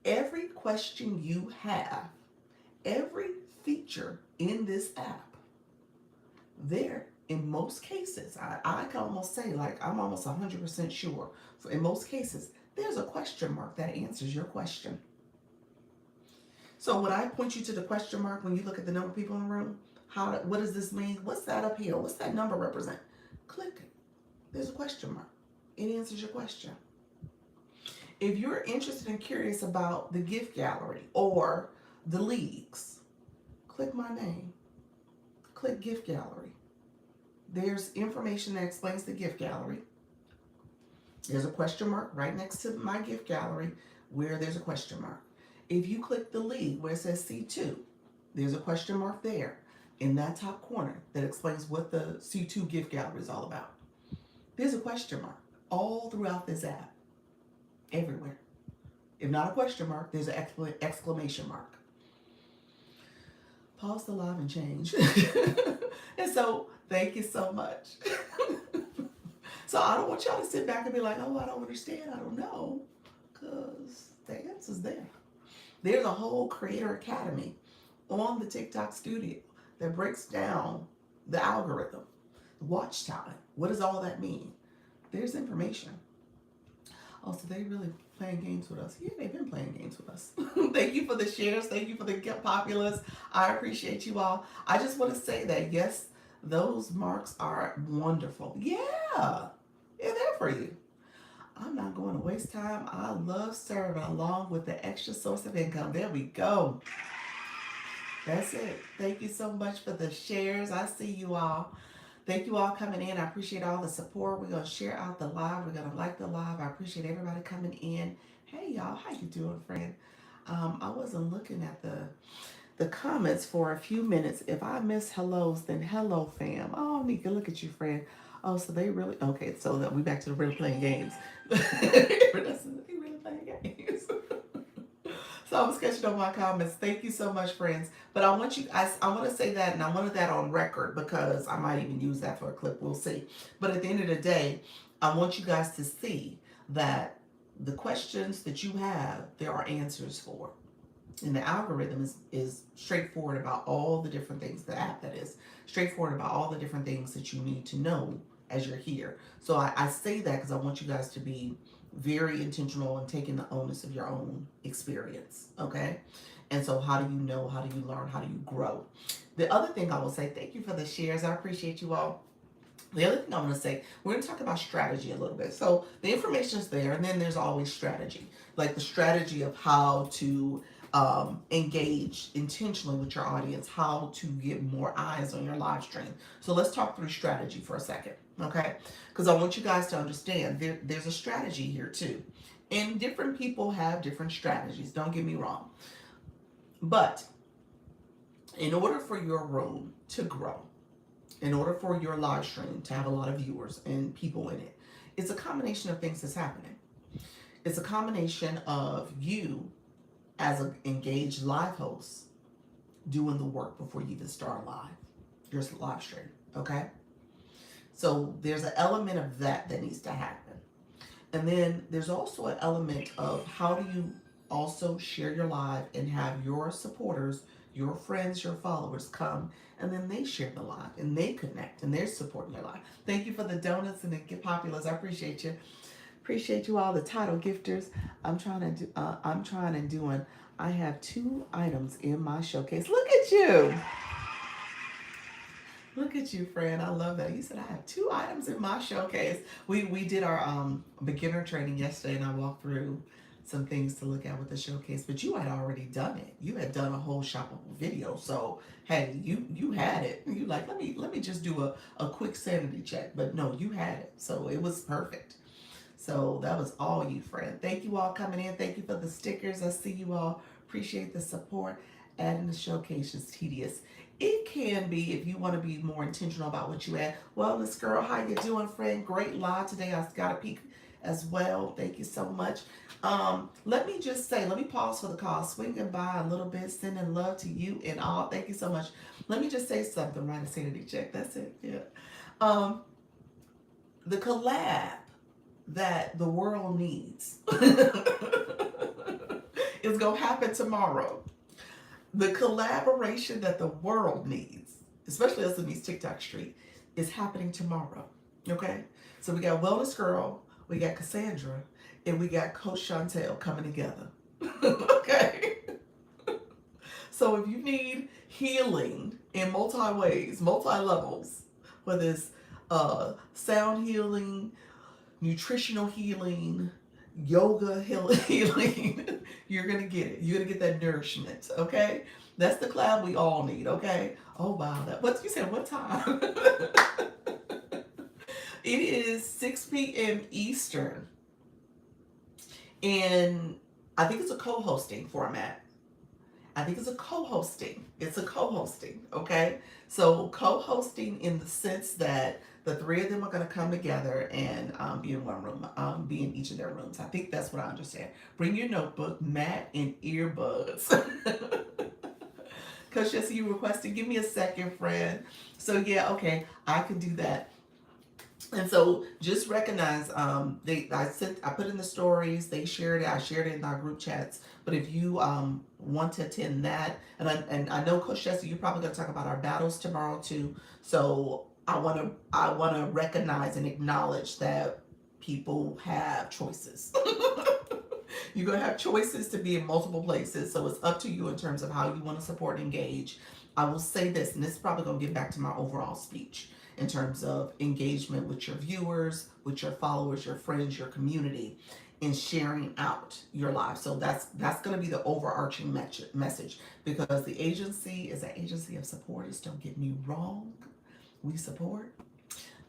S1: Every question you have, every feature in this app, there, in most cases, I can almost say, like, I'm almost 100% sure, in most cases, there's a question mark that answers your question. So when I point you to the question mark, when you look at the number of people in the room, what does this mean? What's that up here? What's that number represent? Click it. There's a question mark. It answers your question. If you're interested and curious about the gift gallery or the leagues, click my name. Click gift gallery. There's information that explains the gift gallery. There's a question mark right next to my gift gallery where there's a question mark. If you click the league where it says C2, there's a question mark there in that top corner that explains what the C2 gift gallery is all about. There's a question mark all throughout this app, everywhere. If not a question mark, there's an exclamation mark. Pause the live and change. And so, thank you so much. So I don't want y'all to sit back and be like, oh, I don't understand, I don't know. Because the answer's there. There's a whole creator academy on the TikTok studio that breaks down the algorithm, watch time. What does all that mean? There's information. Oh, so they really playing games with us. Yeah, they've been playing games with us. Thank you for the shares. Thank you for the Get Populous. I appreciate you all. I just want to say that, yes, those marks are wonderful. Yeah, they're there for you. I'm not going to waste time. I love serving along with the extra source of income. There we go. That's it. Thank you so much for the shares. I see you all. Thank you all coming in. I appreciate all the support. We're gonna share out the live. We're gonna like the live. I appreciate everybody coming in. Hey y'all, how you doing, friend? I wasn't looking at the comments for a few minutes. If I miss hellos, then hello, fam. Oh, Nika, look at you, friend. Oh, so they really okay. So that we back to the really playing games. They really playing games. So I was catching up my comments. Thank you so much, friends. But I want you, I want to say that, and I wanted that on record because I might even use that for a clip. We'll see. But at the end of the day, I want you guys to see that the questions that you have, there are answers for. And the algorithm is straightforward about all the different things, the app that is straightforward about all the different things that you need to know as you're here. So I say that because I want you guys to be very intentional in taking the onus of your own experience. Okay. And so how do you know? How do you learn? How do you grow? The other thing I will say, thank you for the shares. I appreciate you all. The other thing I'm going to say, we're going to talk about strategy a little bit. So the information is there, and then there's always strategy, like the strategy of how to engage intentionally with your audience, how to get more eyes on your live stream. So let's talk through strategy for a second, okay? Because I want you guys to understand there's a strategy here too. And different people have different strategies, don't get me wrong. But in order for your room to grow, in order for your live stream to have a lot of viewers and people in it, it's a combination of things that's happening. It's a combination of you as an engaged live host doing the work before you even start your live stream, okay? So there's an element of that needs to happen. And then there's also an element of how do you also share your live and have your supporters, your friends, your followers come, and then they share the live and they connect and they're supporting your live. Thank you for the donuts and the Get Populars. I appreciate you. Appreciate you all, the title gifters. I have 2 items in my showcase. Look at you. Look at you, friend. I love that. You said I have 2 items in my showcase. We did our beginner training yesterday, and I walked through some things to look at with the showcase. But you had already done it. You had done a whole shoppable video. So hey, you had it. You like let me just do a quick sanity check. But no, you had it. So it was perfect. So that was all you, friend. Thank you all coming in. Thank you for the stickers. I see you all. Appreciate the support. Adding the showcase is tedious. It can be if you want to be more intentional about what you add. Wellness girl, how you doing, friend? Great live today. I got a peek as well. Thank you so much. Let me just say, let me pause for the call. Swinging by a little bit, sending love to you and all. Thank you so much. Let me just say something. Right, a sanity check. That's it. Yeah. The collab that the world needs is going to happen tomorrow. The collaboration that the world needs, especially us in these TikTok street, is happening tomorrow. Okay? So we got Wellness Girl, we got Cassandra, and we got Coach Chantel coming together. Okay? So if you need healing in multi ways, multi levels, whether it's sound healing, nutritional healing, yoga healing, you're gonna get it. You're gonna get that nourishment, okay? That's the collab we all need, okay? Oh wow, what you said? What time? It is 6 p.m. Eastern, and I think it's a co-hosting format. It's a co-hosting, okay? So co-hosting in the sense that the 3 of them are going to come together and be in one room, be in each of their rooms. I think that's what I understand. Bring your notebook, mat, and earbuds. Coach Jesse, you requested, give me a second, friend. So yeah, okay, I can do that. And so just recognize, I put in the stories, they shared it, I shared it in our group chats. But if you want to attend that, and I know Coach Jesse, you're probably going to talk about our battles tomorrow too. So I want to recognize and acknowledge that people have choices. You're going to have choices to be in multiple places. So it's up to you in terms of how you want to support and engage. I will say this, and this is probably going to get back to my overall speech in terms of engagement with your viewers, with your followers, your friends, your community, and sharing out your life. So that's going to be the overarching message, because the agency is an agency of supporters. Don't get me wrong. We support,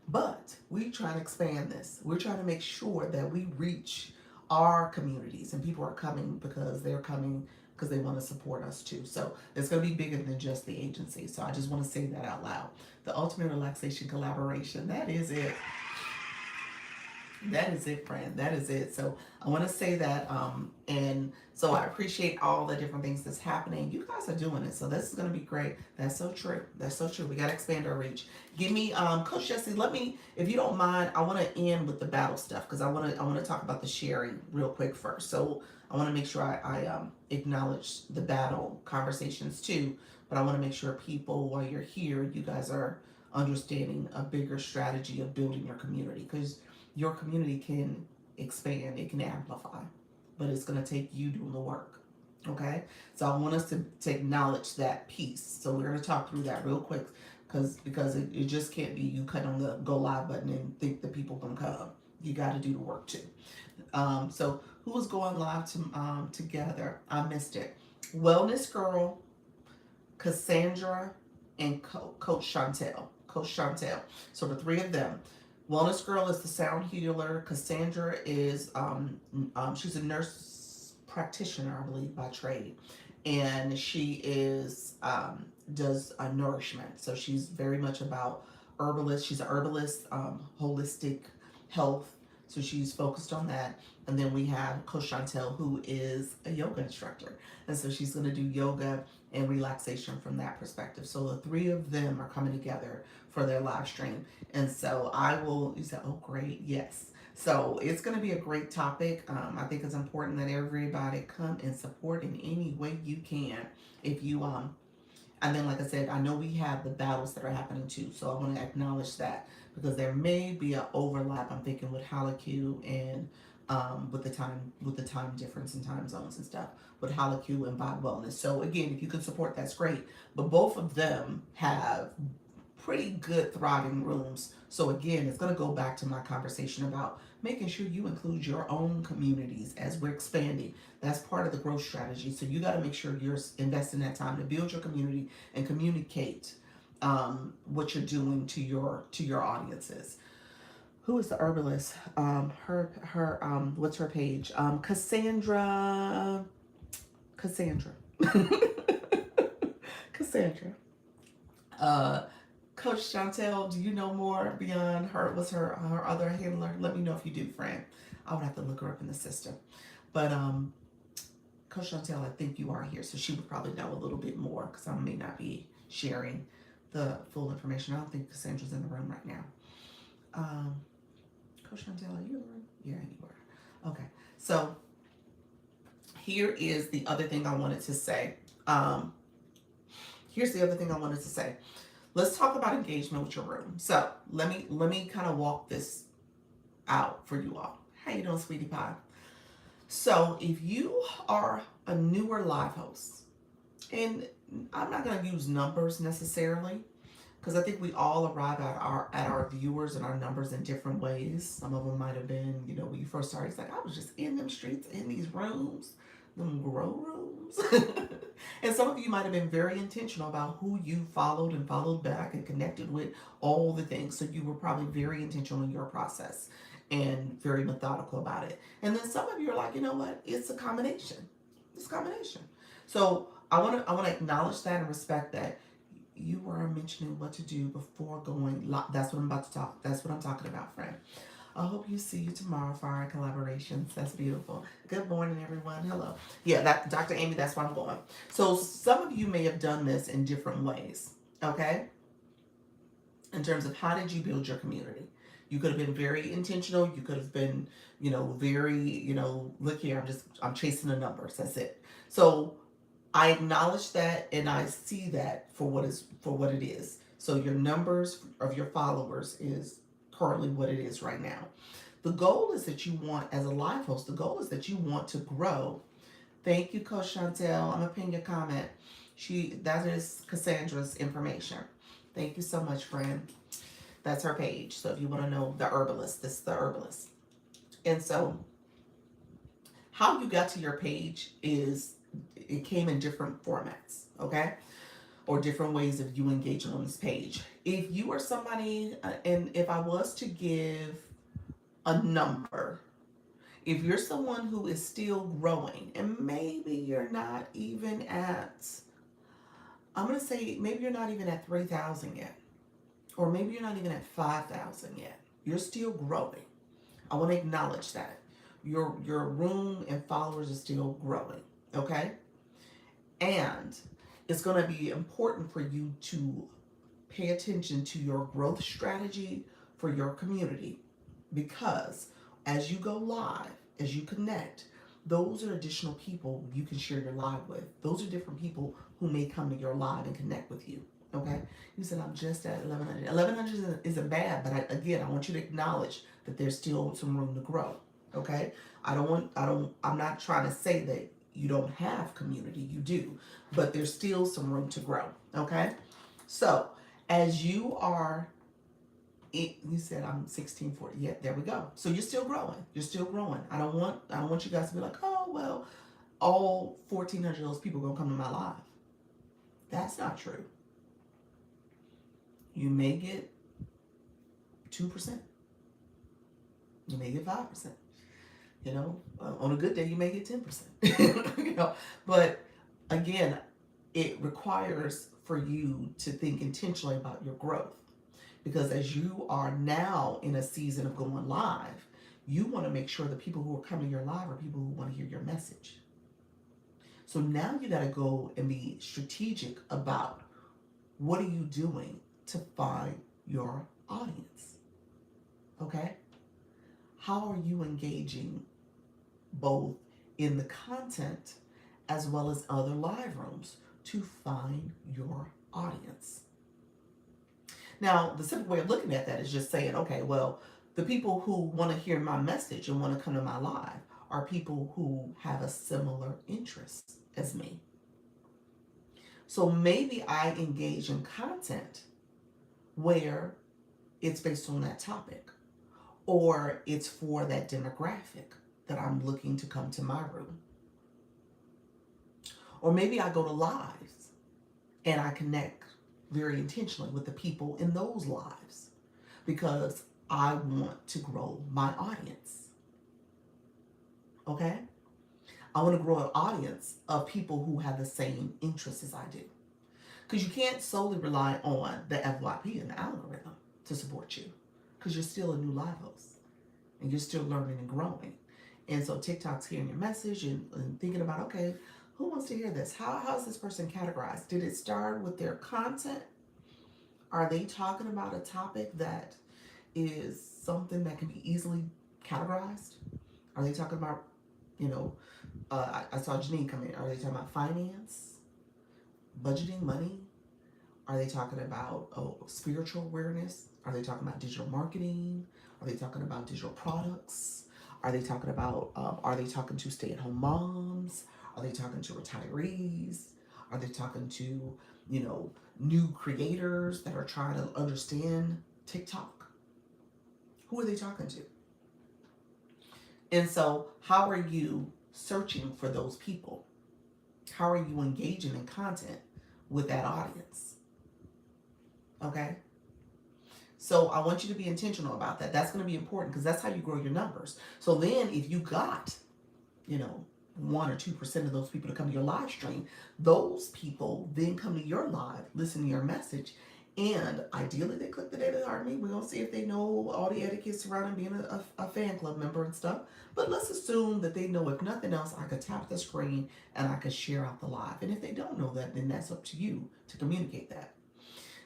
S1: But we try to expand this. We're trying to make sure that we reach our communities, and people are coming because they're coming because they want to support us too. So it's going to be bigger than just the agency. So I just want to say that out loud. The Ultimate Relaxation Collaboration, that is it. That is it, friend. That is it. So I want to say that, and so I appreciate all the different things that's happening. You guys are doing it, so this is going to be great. That's so true. That's so true. We got to expand our reach. Give me, Coach Jesse. Let me, if you don't mind, I want to end with the battle stuff because I want to talk about the sharing real quick first. So I want to make sure I acknowledge the battle conversations too, but I want to make sure people, while you're here, you guys are understanding a bigger strategy of building your community because your community can expand, it can amplify, but it's going to take you doing the work. Okay, so I want us to acknowledge that piece. So we're going to talk through that real quick because it just can't be you cut on the go live button and think the people gonna come. You got to do the work too. So who was going live together? I missed it. Wellness Girl, Cassandra, and Coach Chantel. Coach Chantel. So the three of them. Wellness Girl is the sound healer. Cassandra is she's a nurse practitioner, I believe, by trade, and she is does nourishment. So she's very much about herbalist. She's an herbalist, holistic health. So she's focused on that. And then we have Coach Chantel, who is a yoga instructor, and so she's going to do yoga and relaxation from that perspective. So the three of them are coming together for their live stream. And so I will, you said, oh, great, yes. So it's going to be a great topic. I think it's important that everybody come and support in any way you can. If you, and then, like I said, I know we have the battles that are happening too. So I want to acknowledge that because there may be an overlap. I'm thinking with Halaku and with the time difference and time zones and stuff with Halaku and Bod Wellness. So again, if you can support, that's great. But both of them have pretty good thriving rooms. So again, it's going to go back to my conversation about making sure you include your own communities as we're expanding. That's part of the growth strategy. So you got to make sure you're investing that time to build your community and communicate what you're doing to your audiences. Who is the herbalist? Her what's her page? Cassandra, Cassandra. Uh, Coach Chantel, do you know more beyond her? Was her other handler? Let me know if you do, friend. I would have to look her up in the system. But Coach Chantel, I think you are here, so she would probably know a little bit more because I may not be sharing the full information. I don't think Cassandra's in the room right now. Coach Chantel, are you in the room? Yeah, you are. Okay, so here is the other thing I wanted to say. Here's the other thing I wanted to say. Let's talk about engagement with your room. So let me kind of walk this out for you all. How you doing, sweetie pie? So if you are a newer live host, and I'm not going to use numbers necessarily, because I think we all arrive at our viewers and our numbers in different ways. Some of them might have been, when you first started, it's like, I was just in them streets, in these rooms, them grow rooms. And some of you might have been very intentional about who you followed and followed back and connected with, all the things. So you were probably very intentional in your process and very methodical about it. And then some of you are like, you know what? It's a combination. It's a combination. So I want to acknowledge that and respect that you were mentioning what to do before going live. That's what I'm about to talk. That's what I'm talking about, friend. I hope you see you tomorrow for our collaborations. That's beautiful. Good morning, everyone. Hello. Yeah, that Dr. Amy, that's where I'm going. So some of you may have done this in different ways, okay? In terms of how did you build your community? You could have been very intentional. You could have been, very, look here, I'm chasing the numbers. That's it. So I acknowledge that and I see that for what it is. So your numbers of your followers is currently what it is right now. The goal is that you want, as a live host, the goal is that you want to grow. Thank you, Coach Chantel. I'm gonna pin your comment. That is Cassandra's information. Thank you so much, friend. That's her page. So if you want to know the herbalist, this is the herbalist. And so how you got to your page is it came in different formats, okay? or different ways of you engaging on this page. If you are somebody, and if I was to give a number, if you're someone who is still growing and maybe you're not even at, I'm going to say maybe you're not even at 3,000 yet, or maybe you're not even at 5,000 yet, you're still growing. I want to acknowledge that. Your room and followers are still growing, okay? And it's going to be important for you to pay attention to your growth strategy for your community, because as you go live, as you connect, those are additional people you can share your live with. Those are different people who may come to your live and connect with you. Okay? You said I'm just at 1,100. 1,100 isn't bad, but again, I want you to acknowledge that there's still some room to grow. Okay? I'm not trying to say that you don't have community. You do, but there's still some room to grow. Okay? So, as you are, you said I'm 1640. Yeah, there we go. So you're still growing. You're still growing. I don't want you guys to be like, oh well, all 1,400 of those people are gonna come to my live. That's not true. You may get 2%. You may get 5%. You know, on a good day, you may get 10%. You know, but again, it requires for you to think intentionally about your growth. Because as you are now in a season of going live, you want to make sure the people who are coming to your live are people who want to hear your message. So now you got to go and be strategic about what are you doing to find your audience. Okay? How are you engaging both in the content as well as other live rooms to find your audience? Now, the simple way of looking at that is just saying, okay, well, the people who want to hear my message and want to come to my live are people who have a similar interest as me. So maybe I engage in content where it's based on that topic, or it's for that demographic that I'm looking to come to my room. Or maybe I go to lives and I connect very intentionally with the people in those lives because I want to grow my audience. Okay? I want to grow an audience of people who have the same interests as I do. Because you can't solely rely on the FYP and the algorithm to support you, because you're still a new live host and you're still learning and growing. And so TikTok's hearing your message and thinking about, okay, who wants to hear this? How is this person categorized? Did it start with their content? Are they talking about a topic that is something that can be easily categorized? Are they talking about, I saw Janine come in. Are they talking about finance, budgeting, money? Are they talking about spiritual awareness? Are they talking about digital marketing? Are they talking about digital products? Are they talking about, are they talking to stay-at-home moms? Are they talking to retirees? Are they talking to, new creators that are trying to understand TikTok? Who are they talking to? And so how are you searching for those people? How are you engaging in content with that audience? Okay? So I want you to be intentional about that. That's going to be important because that's how you grow your numbers. So then if you got, 1 or 2% of those people to come to your live stream, those people then come to your live, listen to your message, and ideally they click the Daily Heart Me. We're going to see if they know all the etiquette surrounding being a fan club member and stuff. But let's assume that they know, if nothing else, I could tap the screen and I could share out the live. And if they don't know that, then that's up to you to communicate that.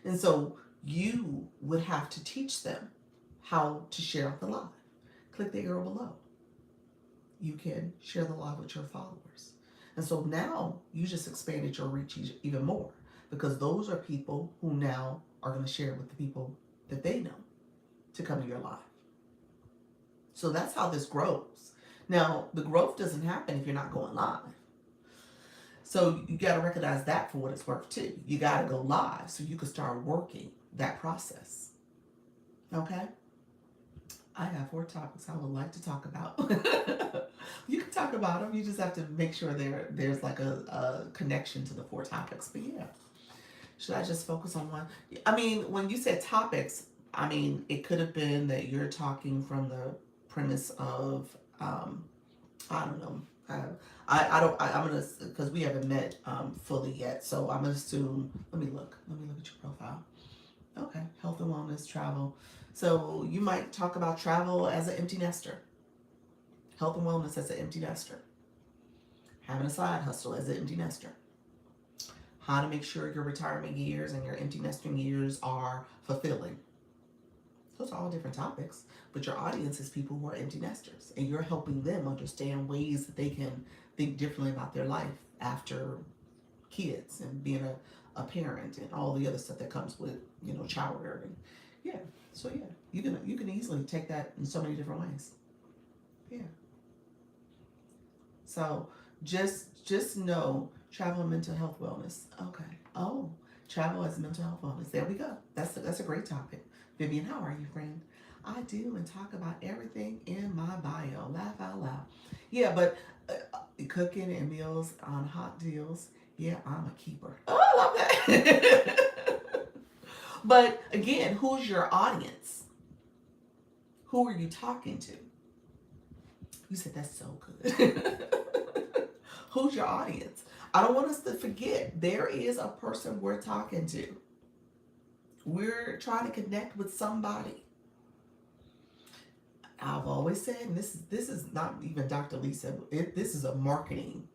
S1: And so you would have to teach them how to share out the live. Click the arrow below. You can share the live with your followers. And so now you just expanded your reach even more, because those are people who now are going to share with the people that they know to come to your live. So that's how this grows. Now, the growth doesn't happen if you're not going live. So you got to recognize that for what it's worth too. You got to go live so you can start working that process. Okay? I have 4 topics I would like to talk about. You can talk about them. You just have to make sure there's like a connection to the 4 topics. But yeah, Should I just focus on one? I mean, when you said topics, I mean, it could have been that you're talking from the premise of, I don't know. I don't. I'm gonna, because we haven't met fully yet, so I'm gonna assume. Let me look. Let me look at your profile. Okay, health and wellness, travel. So you might talk about travel as an empty nester, health and wellness as an empty nester, having a side hustle as an empty nester, how to make sure your retirement years and your empty nesting years are fulfilling. Those are all different topics, but your audience is people who are empty nesters, and you're helping them understand ways that they can think differently about their life after kids and being a parent and all the other stuff that comes with, child rearing. Yeah. So yeah, you can easily take that in so many different ways. Yeah. So just know travel and mental health wellness. Okay. Oh, travel as mental health wellness. There we go. That's a great topic. Vivian, how are you, friend? I do and talk about everything in my bio. Laugh out loud. Yeah, but cooking and meals on hot deals. Yeah, I'm a keeper. Oh, I love that. But again, who's your audience? Who are you talking to? You said that's so good. Who's your audience? I don't want us to forget there is a person we're talking to. We're trying to connect with somebody. I've always said, and this is not even Dr. Lisa. This is a marketing,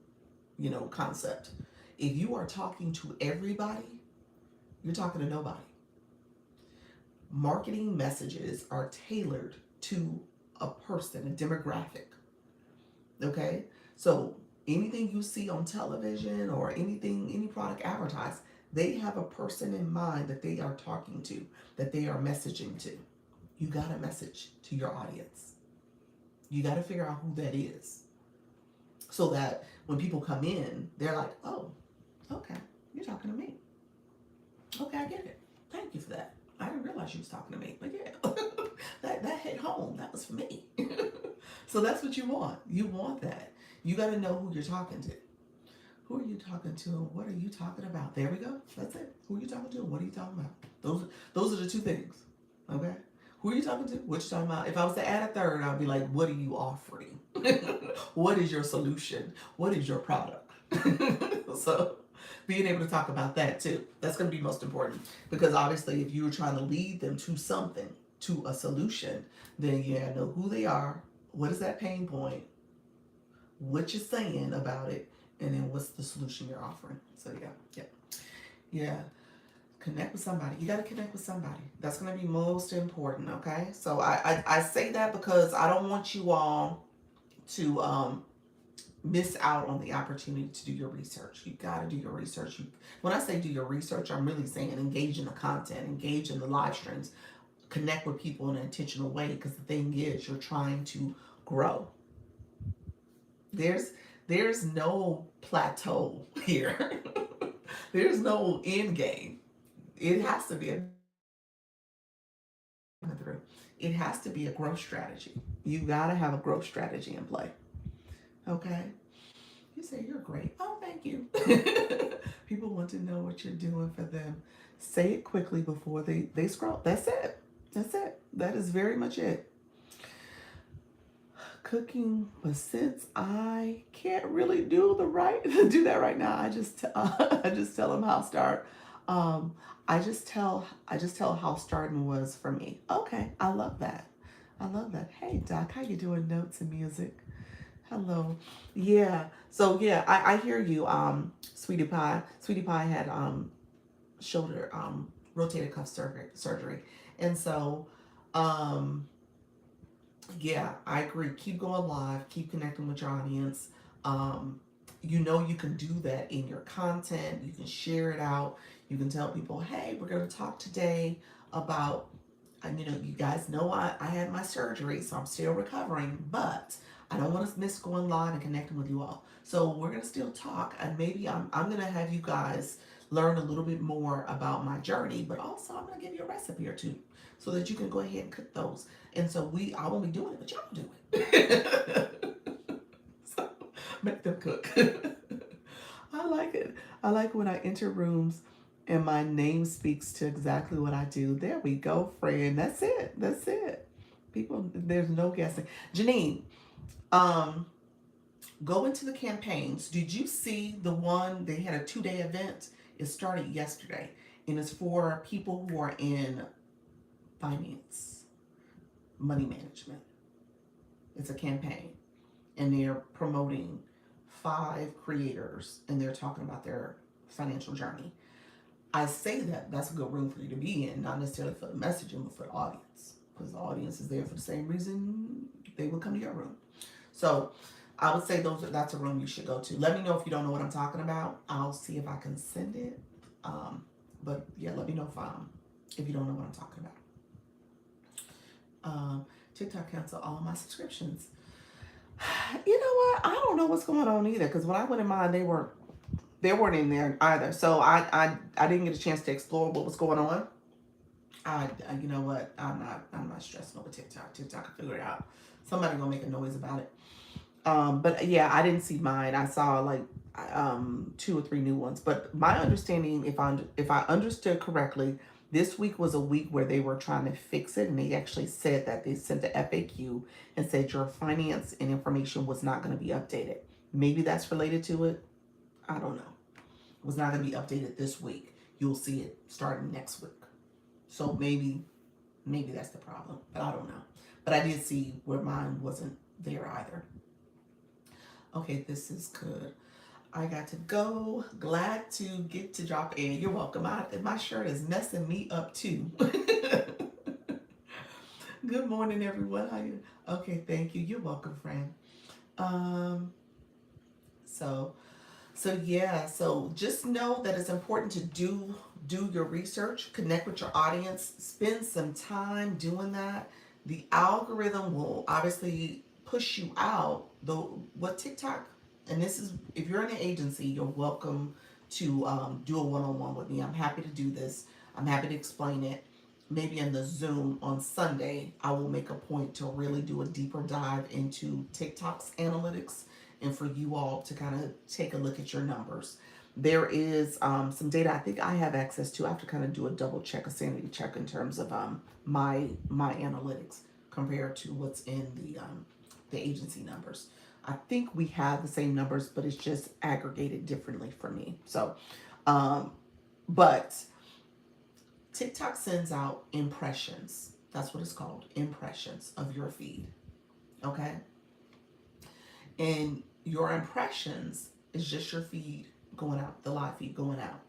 S1: concept. If you are talking to everybody, you're talking to nobody. Marketing messages are tailored to a person, a demographic. Okay, so anything you see on television or anything, any product advertised, they have a person in mind that they are talking to, that they are messaging to. You got to message to your audience. You got to figure out who that is, so that when people come in, they're like, oh, okay, you're talking to me. Okay, I get it. Thank you for that. I didn't realize you was talking to me, but yeah, that hit home. That was for me. So that's what you want. You want that. You got to know who you're talking to. Who are you talking to, and what are you talking about? There we go. That's it. Who are you talking to, and what are you talking about? Those are the two things. Okay. Who are you talking to? What you talking about? If I was to add a third, I'd be like, what are you offering? What is your solution? What is your product? So being able to talk about that too, that's going to be most important, because obviously if you're trying to lead them to something, to a solution, then know who they are, what is that pain point, what you're saying about it, and then what's the solution you're offering. So yeah. Connect with somebody. You got to connect with somebody. That's going to be most important. Okay. So I say that because I don't want you all to miss out on the opportunity to do your research. You got to do your research. When I say do your research, I'm really saying engage in the content, engage in the live streams, connect with people in an intentional way, because the thing is, you're trying to grow. There's no plateau here. There's no end game. It has to be through. It has to be a growth strategy. You got to have a growth strategy in play. Okay? You say you're great. Oh, thank you. People want to know what you're doing for them. Say it quickly before they scroll. That's it. That's it. That is very much it. Cooking, but since I can't really do that right now, I just tell them how start. I just tell how starting was for me. Okay, I love that. I love that. Hey Doc, how you doing? Notes and music. Hello. Yeah. So yeah, I hear you. Sweetie Pie. Sweetie Pie had shoulder rotator cuff surgery, and so um yeah, I agree. Keep going live. Keep connecting with your audience. You can do that in your content. You can share it out. You can tell people, hey, we're going to talk today about, you guys know I had my surgery, so I'm still recovering, but I don't want to miss going live and connecting with you all. So we're going to still talk, and maybe I'm going to have you guys learn a little bit more about my journey, but also I'm going to give you a recipe or two so that you can go ahead and cook those. And so I won't be doing it, but y'all do it. So make them cook. I like it. I like when I enter rooms And my name speaks to exactly what I do. There we go, friend. That's it. That's it. People, there's no guessing. Janine, um, go into the campaigns. Did you see the one? They had a 2-day event. It started yesterday, and it's for people who are in finance, money management. It's a campaign, and they're promoting 5 creators, and they're talking about their financial journey. I say that that's a good room for you to be in, not necessarily for the messaging, but for the audience, because the audience is there for the same reason they would come to your room. So I would say that's a room you should go to. Let me know if you don't know what I'm talking about. I'll see if I can send it. Um, but yeah, let me know if you don't know what I'm talking about. TikTok cancel all my subscriptions. You know what? I don't know what's going on either. Because when I went in mine, they weren't in there either. So I didn't get a chance to explore what was going on. You know what? I'm not stressing over TikTok. TikTok can figure it out. Somebody gonna make a noise about it. But yeah, I didn't see mine. I saw like 2 or 3 new ones. But my understanding, if I understood correctly, this week was a week where they were trying to fix it, and they actually said that they sent the FAQ and said your finance and information was not going to be updated. Maybe that's related to it. I don't know. It was not going to be updated this week. You'll see it starting next week. So maybe that's the problem, but I don't know. But I did see where mine wasn't there either. Okay, this is good. I got to go. Glad to get to drop in. You're welcome. My shirt is messing me up too. Good morning, everyone. How you? Okay, thank you. You're welcome, friend. Um, so yeah. So just know that it's important to do your research, connect with your audience, spend some time doing that. The algorithm will obviously push you out. Though what TikTok, and this is if you're in an agency, you're welcome to do a one-on-one with me. I'm happy to do this. I'm happy to explain it. Maybe in the Zoom on Sunday, I will make a point to really do a deeper dive into TikTok's analytics and for you all to kind of take a look at your numbers. There is some data I think I have access to. I have to kind of do a double check, a sanity check in terms of my analytics compared to what's in the agency numbers. I think we have the same numbers, but it's just aggregated differently for me. So, but TikTok sends out impressions. That's what it's called, impressions of your feed. Okay, and your impressions is just your feed going out, the live feed going out.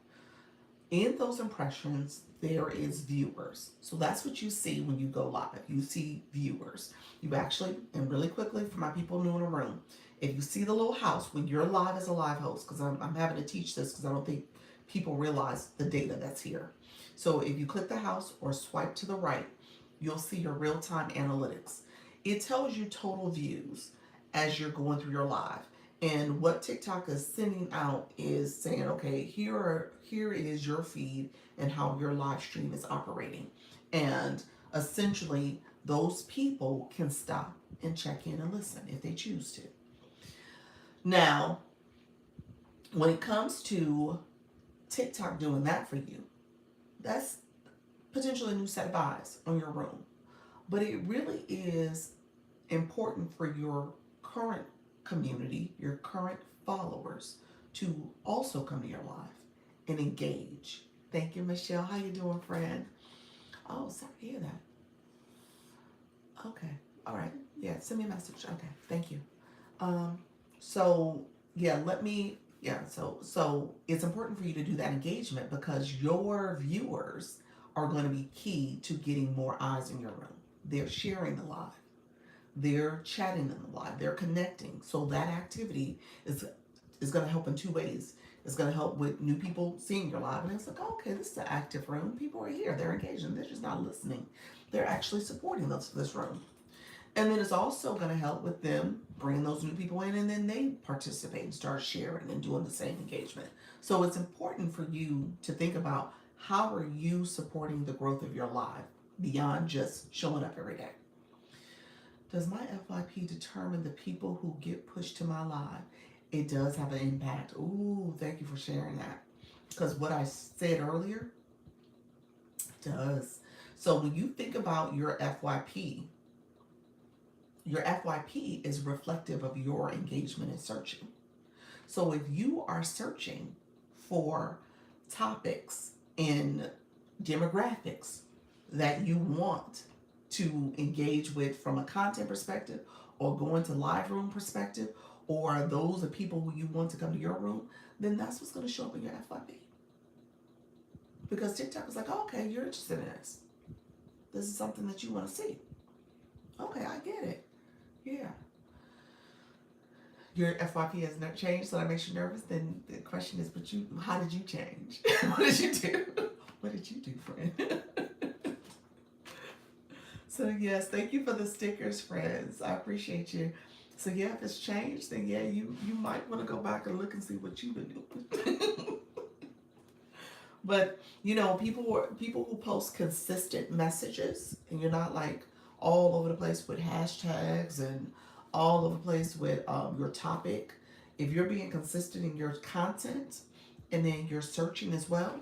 S1: In those impressions, there is viewers. So that's what you see when you go live. You see viewers. You actually, and really quickly for my people new in the room, if you see the little house when you're live as a live host, because I'm having to teach this because I don't think people realize the data that's here. So if you click the house or swipe to the right, you'll see your real-time analytics. It tells you total views as you're going through your live. And what TikTok is sending out is saying, okay, here is your feed and how your live stream is operating. And essentially, those people can stop and check in and listen if they choose to. Now, when it comes to TikTok doing that for you, that's potentially a new set of eyes on your room. But it really is important for your current community, your current followers, to also come to your live and engage. Thank you, Michelle. How you doing, friend? Oh, sorry to hear that. Okay. All right. Yeah, send me a message. Okay. Thank you. Um, so yeah, so it's important for you to do that engagement because your viewers are going to be key to getting more eyes in your room. They're sharing the live. They're chatting in the live. They're connecting. So that activity is going to help in 2 ways. It's going to help with new people seeing your live, and it's like, okay, this is an active room. People are here. They're engaging. They're just not listening. They're actually supporting this room. And then it's also going to help with them bringing those new people in, and then they participate and start sharing and doing the same engagement. So it's important for you to think about how are you supporting the growth of your live beyond just showing up every day. Does my FYP determine the people who get pushed to my live? It does have an impact. Ooh, thank you for sharing that. because what I said earlier does. So when you think about your FYP is reflective of your engagement in searching. So if you are searching for topics and demographics that you want to engage with from a content perspective, or go into live room perspective, or those are people who you want to come to your room, then that's what's going to show up in your FYP. Because TikTok is like, oh, okay, you're interested in this. This is something that you want to see. Okay, I get it. Yeah. Your FYP has not changed, so that makes you nervous. Then the question is, but you, how did you change? What did you do? What did you do, friend? So yes, thank you for the stickers, friends. I appreciate you. So yeah, if it's changed, then yeah, you might want to go back and look and see what you've been doing. But you know, people who post consistent messages, and you're not like all over the place with hashtags and all over the place with your topic. If you're being consistent in your content, and then you're searching as well,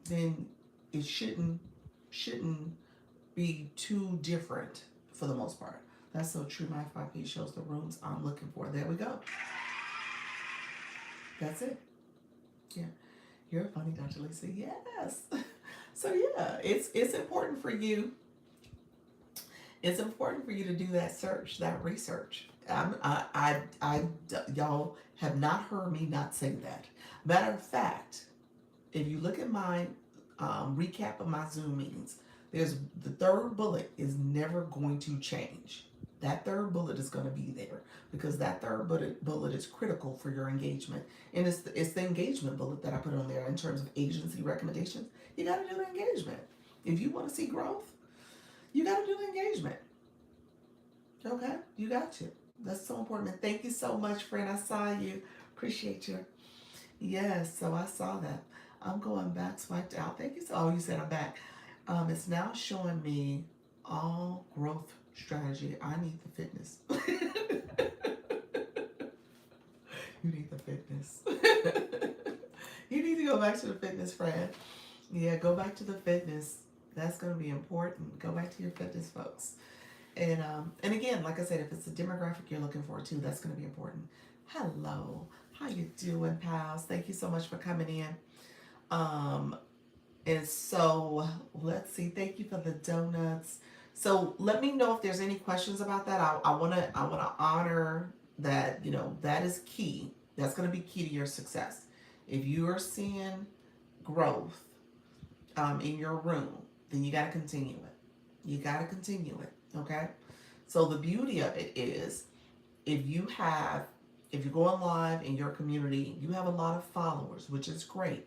S1: then it shouldn't be too different for the most part. That's so true. My FYP shows the rooms I'm looking for. There we go. That's it. Yeah. You're funny, Dr. Lisa. Yes. So yeah, it's important for you. It's important for you to do that search, that research. Y'all have not heard me not say that. Matter of fact, if you look at my recap of my Zoom meetings, there's the third bullet is never going to change. That third bullet is going to be there because that third bullet is critical for your engagement. And it's the engagement bullet that I put on there in terms of agency recommendations. You got to do the engagement. If you want to see growth, you got to do the engagement. Okay? You got to. That's so important. And thank you so much, friend. I saw you. Appreciate you. Yes, so I saw that. I'm going back, swiped out. Thank you. Oh, you said I'm back. It's now showing me all growth strategy. I need the fitness. You need the fitness. You need to go back to the fitness, friend. Yeah, go back to the fitness. That's going to be important. Go back to your fitness, folks. And again, like I said, if it's a demographic you're looking for too, that's going to be important. Hello, how you doing, pals? Thank you so much for coming in. And so let's see. Thank you for the donuts. So let me know if there's any questions about that. I wanna honor that. You know, that is key. That's gonna be key to your success. If you are seeing growth in your room, then you gotta continue it. You gotta continue it. Okay. So the beauty of it is, if you're going live in your community, you have a lot of followers, which is great.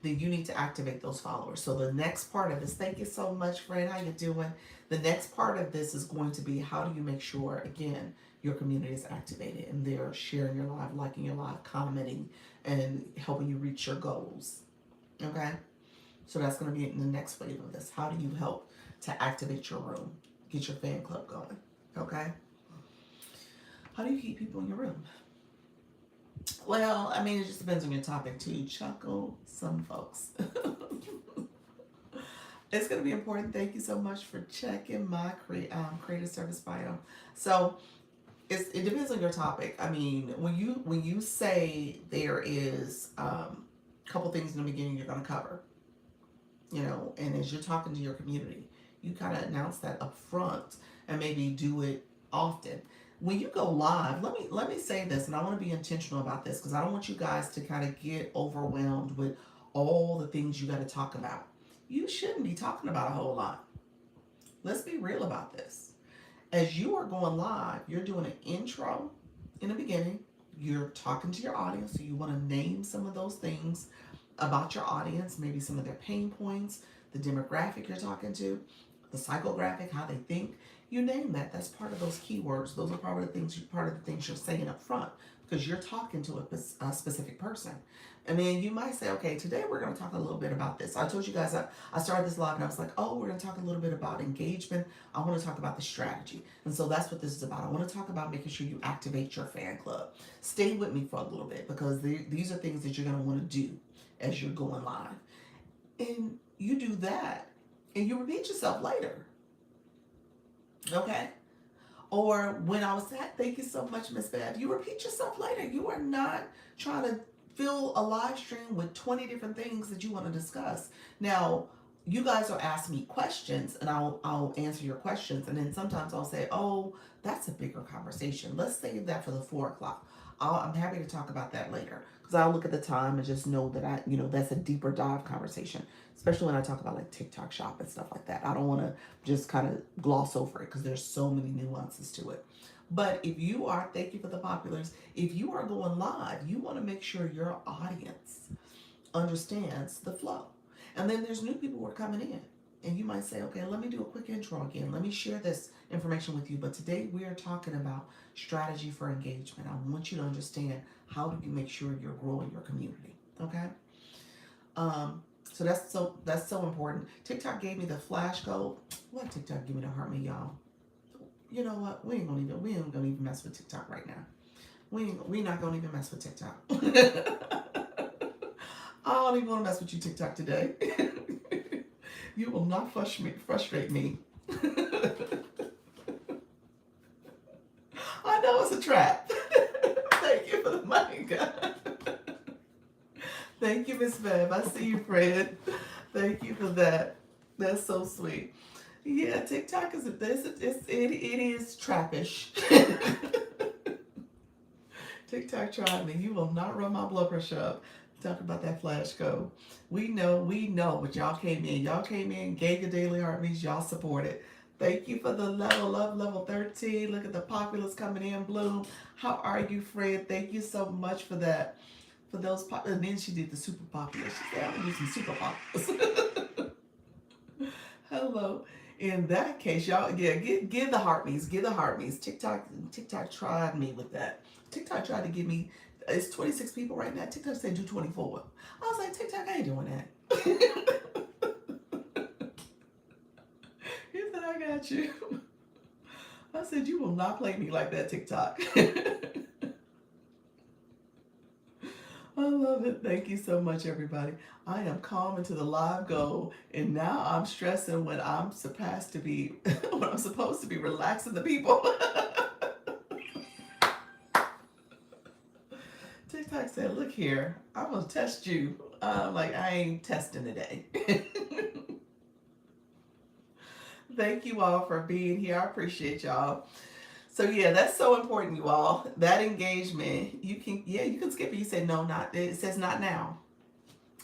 S1: Then you need to activate those followers. So the next part of this, thank you so much, friend. How you doing? The next part of this is going to be, how do you make sure, again, your community is activated and they're sharing your live, liking your live, commenting, and helping you reach your goals. Okay? So that's going to be in the next wave of this. How do you help to activate your room? Get your fan club going. Okay? How do you keep people in your room? Well, I mean, it just depends on your topic too. Chuckle some folks. It's going to be important. Thank you so much for checking my creative service bio. So it depends on your topic. I mean, when you say there is a couple things in the beginning you're going to cover, you know, and as you're talking to your community, you kind of announce that up front and maybe do it often. When you go live, let me say this, and I want to be intentional about this because I don't want you guys to kind of get overwhelmed with all the things you got to talk about. You shouldn't be talking about a whole lot. Let's be real about this. As you are going live, you're doing an intro in the beginning. You're talking to your audience, so you want to name some of those things about your audience, maybe some of their pain points, the demographic you're talking to, the psychographic, how they think. You name that. That's part of those keywords. Those are part of the things you're saying up front. because you're talking to a specific person. And then you might say, okay, today we're going to talk a little bit about this. I told you guys I started this live and I was like, oh, we're going to talk a little bit about engagement. I want to talk about the strategy. And so that's what this is about. I want to talk about making sure you activate your fan club. Stay with me for a little bit because these are things that you're going to want to do as you're going live. And you do that and you repeat yourself later. Okay? Or when I was at, thank you so much, Miss Bev. You repeat yourself later. You are not trying to fill a live stream with 20 different things that you want to discuss. Now, you guys will ask me questions and I'll answer your questions. And then sometimes I'll say, oh, that's a bigger conversation. Let's save that for the 4 o'clock. I'm happy to talk about that later because I'll look at the time and just know that that's a deeper dive conversation, especially when I talk about like TikTok shop and stuff like that. I don't want to just kind of gloss over it because there's so many nuances to it. But if you are, thank you for the populars, if you are going live, you want to make sure your audience understands the flow. And then there's new people who are coming in. And you might say, okay, let me do a quick intro again. Let me share this information with you. But today we are talking about strategy for engagement. I want you to understand how do you make sure you're growing your community. Okay? So that's so important. TikTok gave me the flash code. What TikTok give me to hurt me, y'all? You know what? We ain't gonna even mess with TikTok right now. We not gonna even mess with TikTok. I don't even want to mess with you, TikTok, today. You will not frustrate me. I know it's a trap. Thank you for the money, God. Thank you, Miss Bev. I see you, Fred. Thank you for that. That's so sweet. Yeah, TikTok is it is trappish. TikTok tried me. You will not run my blood pressure up. Talk about that flash code. We know, but y'all came in. Y'all came in, gave your daily heartbeats. Y'all supported. Thank you for the level 13. Look at the populace coming in, Bloom. How are you, Fred? Thank you so much for that. For those pop, and then she did the super popular. She said, I'm gonna do some super populars. Hello. In that case, y'all, yeah, give the heartbeats. Give the heartbeats. TikTok tried me with that. TikTok tried to give me. It's 26 people right now. TikTok said do 24. I was like, TikTok, I ain't doing that. He said, I got you. I said, you will not play me like that, TikTok. I love it. Thank you so much, everybody. I am calm into the live goal, and now I'm stressing when I'm supposed to be relaxing the people. TikTok said, look here, I'm gonna test you. Like I ain't testing today. Thank you all for being here. I appreciate y'all. So yeah, that's so important, you all. That engagement, you can skip it. You say no, not it says not now.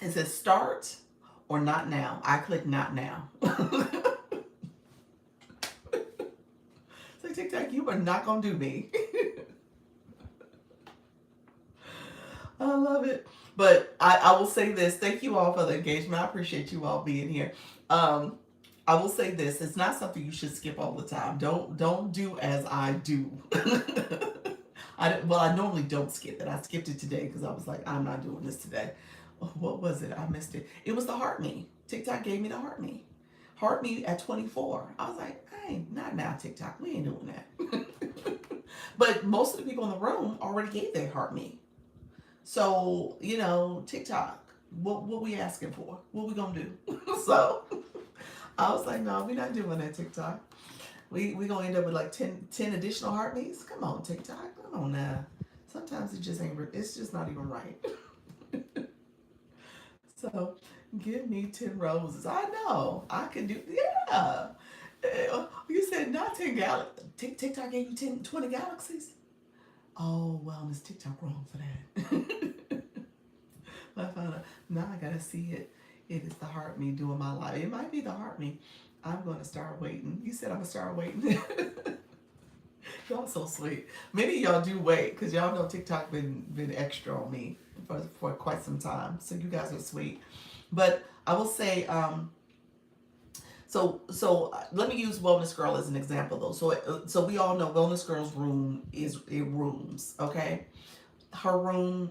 S1: It says start or not now. I click not now. So TikTok, you are not gonna do me. I love it. But I will say this. Thank you all for the engagement. I appreciate you all being here. I will say this. It's not something you should skip all the time. Don't do as I do. I normally don't skip it. I skipped it today because I was like, I'm not doing this today. What was it? I missed it. It was the heart me. TikTok gave me the heart me. Heart me at 24. I was like, hey, not now, TikTok. We ain't doing that. But most of the people in the room already gave their heart me. So, TikTok, what we asking for? What we gonna do? So I was like, no, we're not doing that, TikTok. We gonna end up with like 10 additional heartbeats. Come on, TikTok. Come on now. Sometimes it just ain't. It's just not even right. So give me 10 roses. I know I can do. Yeah. You said not 10 galaxies. TikTok gave you 20 galaxies. Oh well, Miss TikTok wrong for that. I found out. Now I gotta see it. It is the heart me doing my life. It might be the heart me. I'm gonna start waiting. You said I'm gonna start waiting. Y'all so sweet. Many of y'all do wait because y'all know TikTok been extra on me for quite some time. So you guys are sweet. But I will say, so let me use Wellness Girl as an example though. So we all know Wellness Girl's room is rooms, okay? her room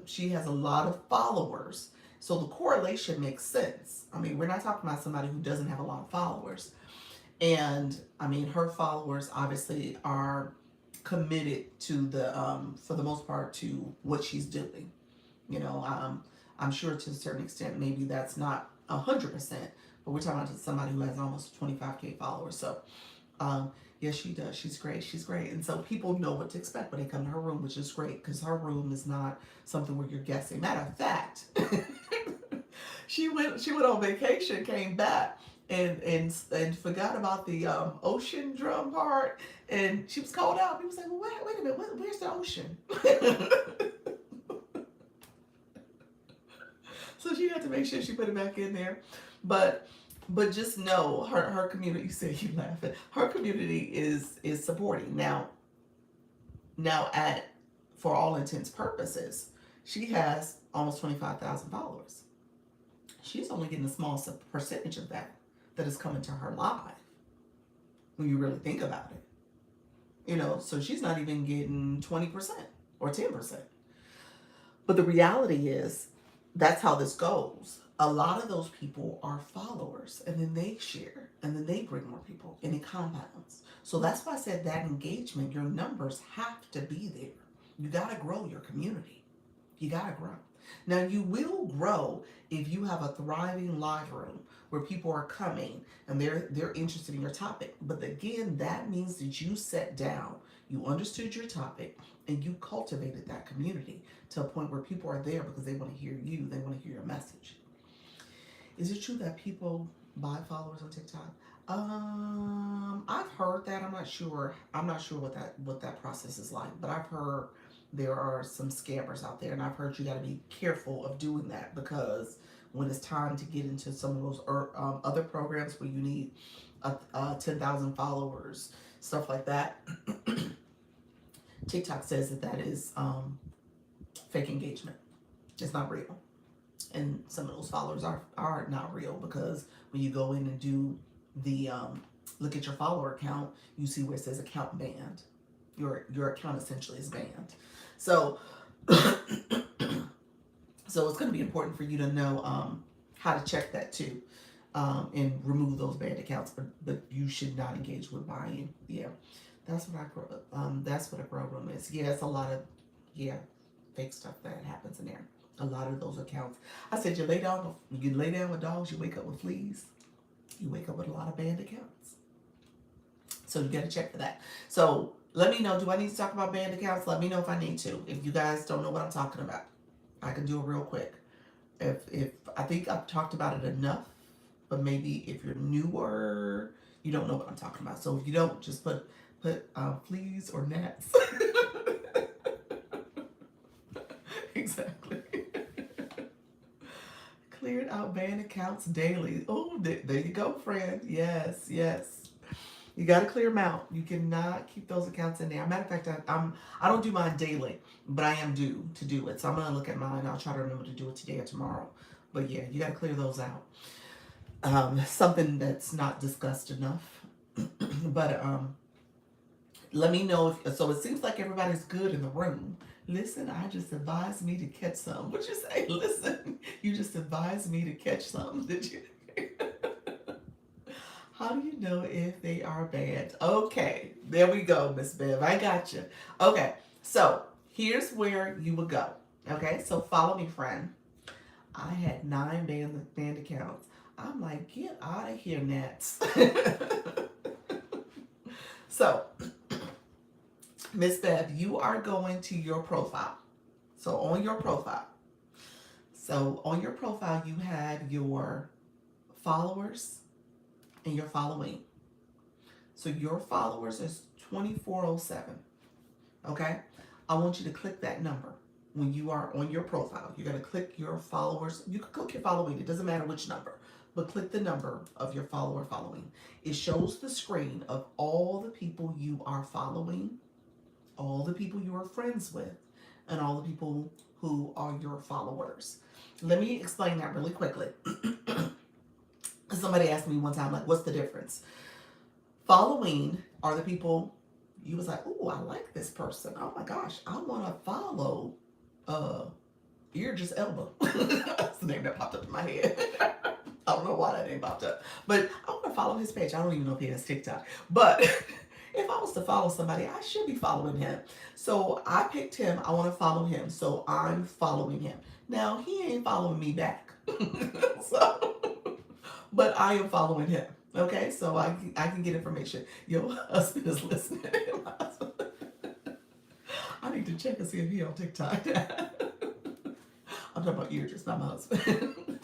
S1: she has a lot of followers. So the correlation makes sense. I mean, we're not talking about somebody who doesn't have a lot of followers. And I mean, her followers obviously are committed to for the most part, to what she's doing. You know, I'm sure to a certain extent, maybe that's not 100%, but we're talking about somebody who has almost 25K followers. So, yes, she does. She's great. She's great. And so people know what to expect when they come to her room, which is great because her room is not something where you're guessing. Matter of fact, she went on vacation, came back, and forgot about the ocean drum part, and she was called out. People say, "Well, wait a minute, where's the ocean?" So she had to make sure she put it back in there. But just know her community. You said you laughing. Her community is supporting now at for all intents purposes. She has almost 25,000 followers. She's only getting a small percentage of that is coming to her live. When you really think about it, so she's not even getting 20% or 10%. But the reality is, that's how this goes. A lot of those people are followers, and then they share, and then they bring more people, and it compounds. So that's why I said that engagement, your numbers have to be there. You got to grow your community. You got to grow. Now, you will grow if you have a thriving live room where people are coming and they're interested in your topic. But again, that means that you sat down, you understood your topic, and you cultivated that community to a point where people are there because they want to hear you, they want to hear your message. Is it true that people buy followers on TikTok? I've heard that. I'm not sure. What that process is like, but I've heard there are some scammers out there, and I've heard you got to be careful of doing that because when it's time to get into some of those other programs where you need 10,000 followers, stuff like that, TikTok says that is fake engagement. It's not real. And some of those followers are not real because when you go in and do the look at your follower count, you see where it says account banned. Your account essentially is banned. So so it's going to be important for you to know how to check that too, and remove those banned accounts. But you should not engage with buying. Yeah, that's what that's what a grow room is. Yeah, it's a lot of fake stuff that happens in there. A lot of those accounts. I said you lay down with dogs, you wake up with fleas. You wake up with a lot of banned accounts. So you got to check for that. So let me know. Do I need to talk about banned accounts? Let me know if I need to. If you guys don't know what I'm talking about, I can do it real quick. If I think I've talked about it enough, but maybe if you're newer, you don't know what I'm talking about. So if you don't, just put fleas or gnats. Exactly. Cleared out banned accounts daily. Oh, there you go, friend. Yes. You got to clear them out. You cannot keep those accounts in there. Matter of fact, I don't do mine daily, but I am due to do it. So I'm gonna look at mine. I'll try to remember to do it today or tomorrow. But yeah, you got to clear those out. Something that's not discussed enough. But let me know if. So it seems like everybody's good in the room. Listen, I just advised me to catch some. What'd you say? Listen, you just advised me to catch some. Did you? How do you know if they are banned? Okay, there we go, Miss Bev. I got you. Okay, so here's where you would go. Okay, so follow me, friend. I had 9 banned accounts. I'm like, get out of here, Nats. So, Miss Bev, you are going to your profile. So on your profile, you have your followers and your following. So your followers is 2407. Okay? I want you to click that number when you are on your profile. You're going to click your followers. You can click your following. It doesn't matter which number. But click the number of your follower following. It shows the screen of all the people you are following, all the people you are friends with, and all the people who are your followers. Let me explain that really quickly. Somebody asked me one time, like, what's the difference? Following are the people You was like, oh, I like this person. Oh my gosh, I want to follow uh Idris Elba. That's the name that popped up in my head. I don't know why that name popped up. But I want to follow his page. I don't even know if he has TikTok. But if I was to follow somebody, I should be following him. So I picked him. I want to follow him. So I'm following him. Now, he ain't following me back. So, but I am following him. Okay, so I can get information. Your husband is listening. I need to check and see if he on TikTok. I'm talking about you, just not my husband.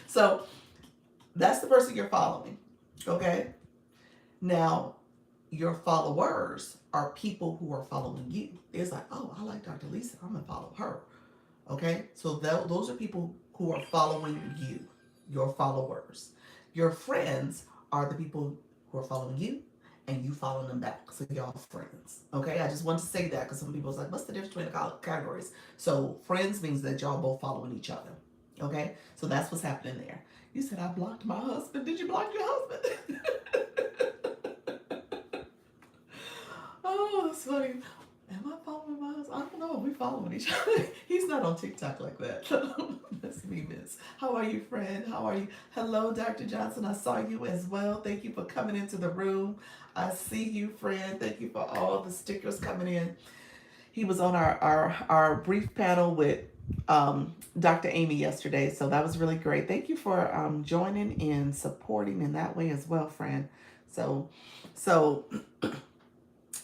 S1: So that's the person you're following. Okay. Now, your followers are people who are following you. It's like, oh, I like Dr. Lisa. I'm going to follow her. Okay. So those are people who are following you, your followers. Your friends are the people who are following you and you follow them back. So y'all friends. Okay. I just want to say that because some people are like, what's the difference between the categories? So friends means that y'all both following each other. Okay. So that's what's happening there. You said I blocked my husband. Did you block your husband? Oh, that's funny. Am I following my husband? I don't know. We following each other. He's not on TikTok like that. That's me, miss. How are you, friend? How are you? Hello, Dr. Johnson. I saw you as well. Thank you for coming into the room. I see you, friend. Thank you for all the stickers coming in. He was on our brief panel with Dr. Amy yesterday, so that was really great. Thank you for joining and supporting in that way as well, friend. So, so,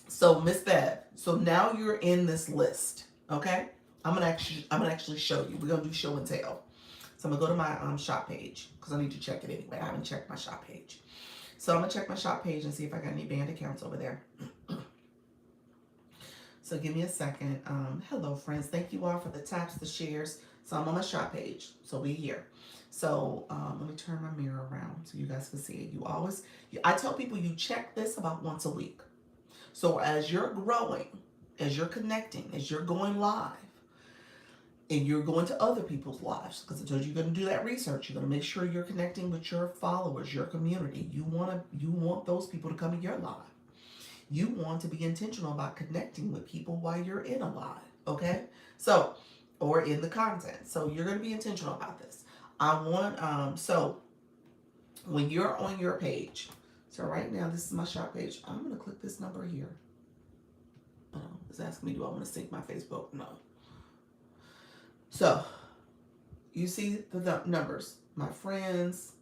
S1: so Miss Bev. So now you're in this list, okay? I'm gonna actually show you. We're gonna do show and tell. So I'm gonna go to my shop page because I need to check it anyway. I haven't checked my shop page, so I'm gonna check my shop page and see if I got any banned accounts over there. So give me a second. Hello, friends. Thank you all for the taps, the shares. So I'm on my shop page. So we here. So let me turn my mirror around so you guys can see it. I tell people you check this about once a week. So as you're growing, as you're connecting, as you're going live, and you're going to other people's lives, because I told you you're going to do that research. You're going to make sure you're connecting with your followers, your community. You want those people to come in your live. You want to be intentional about connecting with people while you're in a live, okay? So, or in the content. So you're going to be intentional about this. So when you're on your page, so right now, this is my shop page. I'm going to click this number here. It's asking me, do I want to sync my Facebook? No. So you see the numbers, my friends,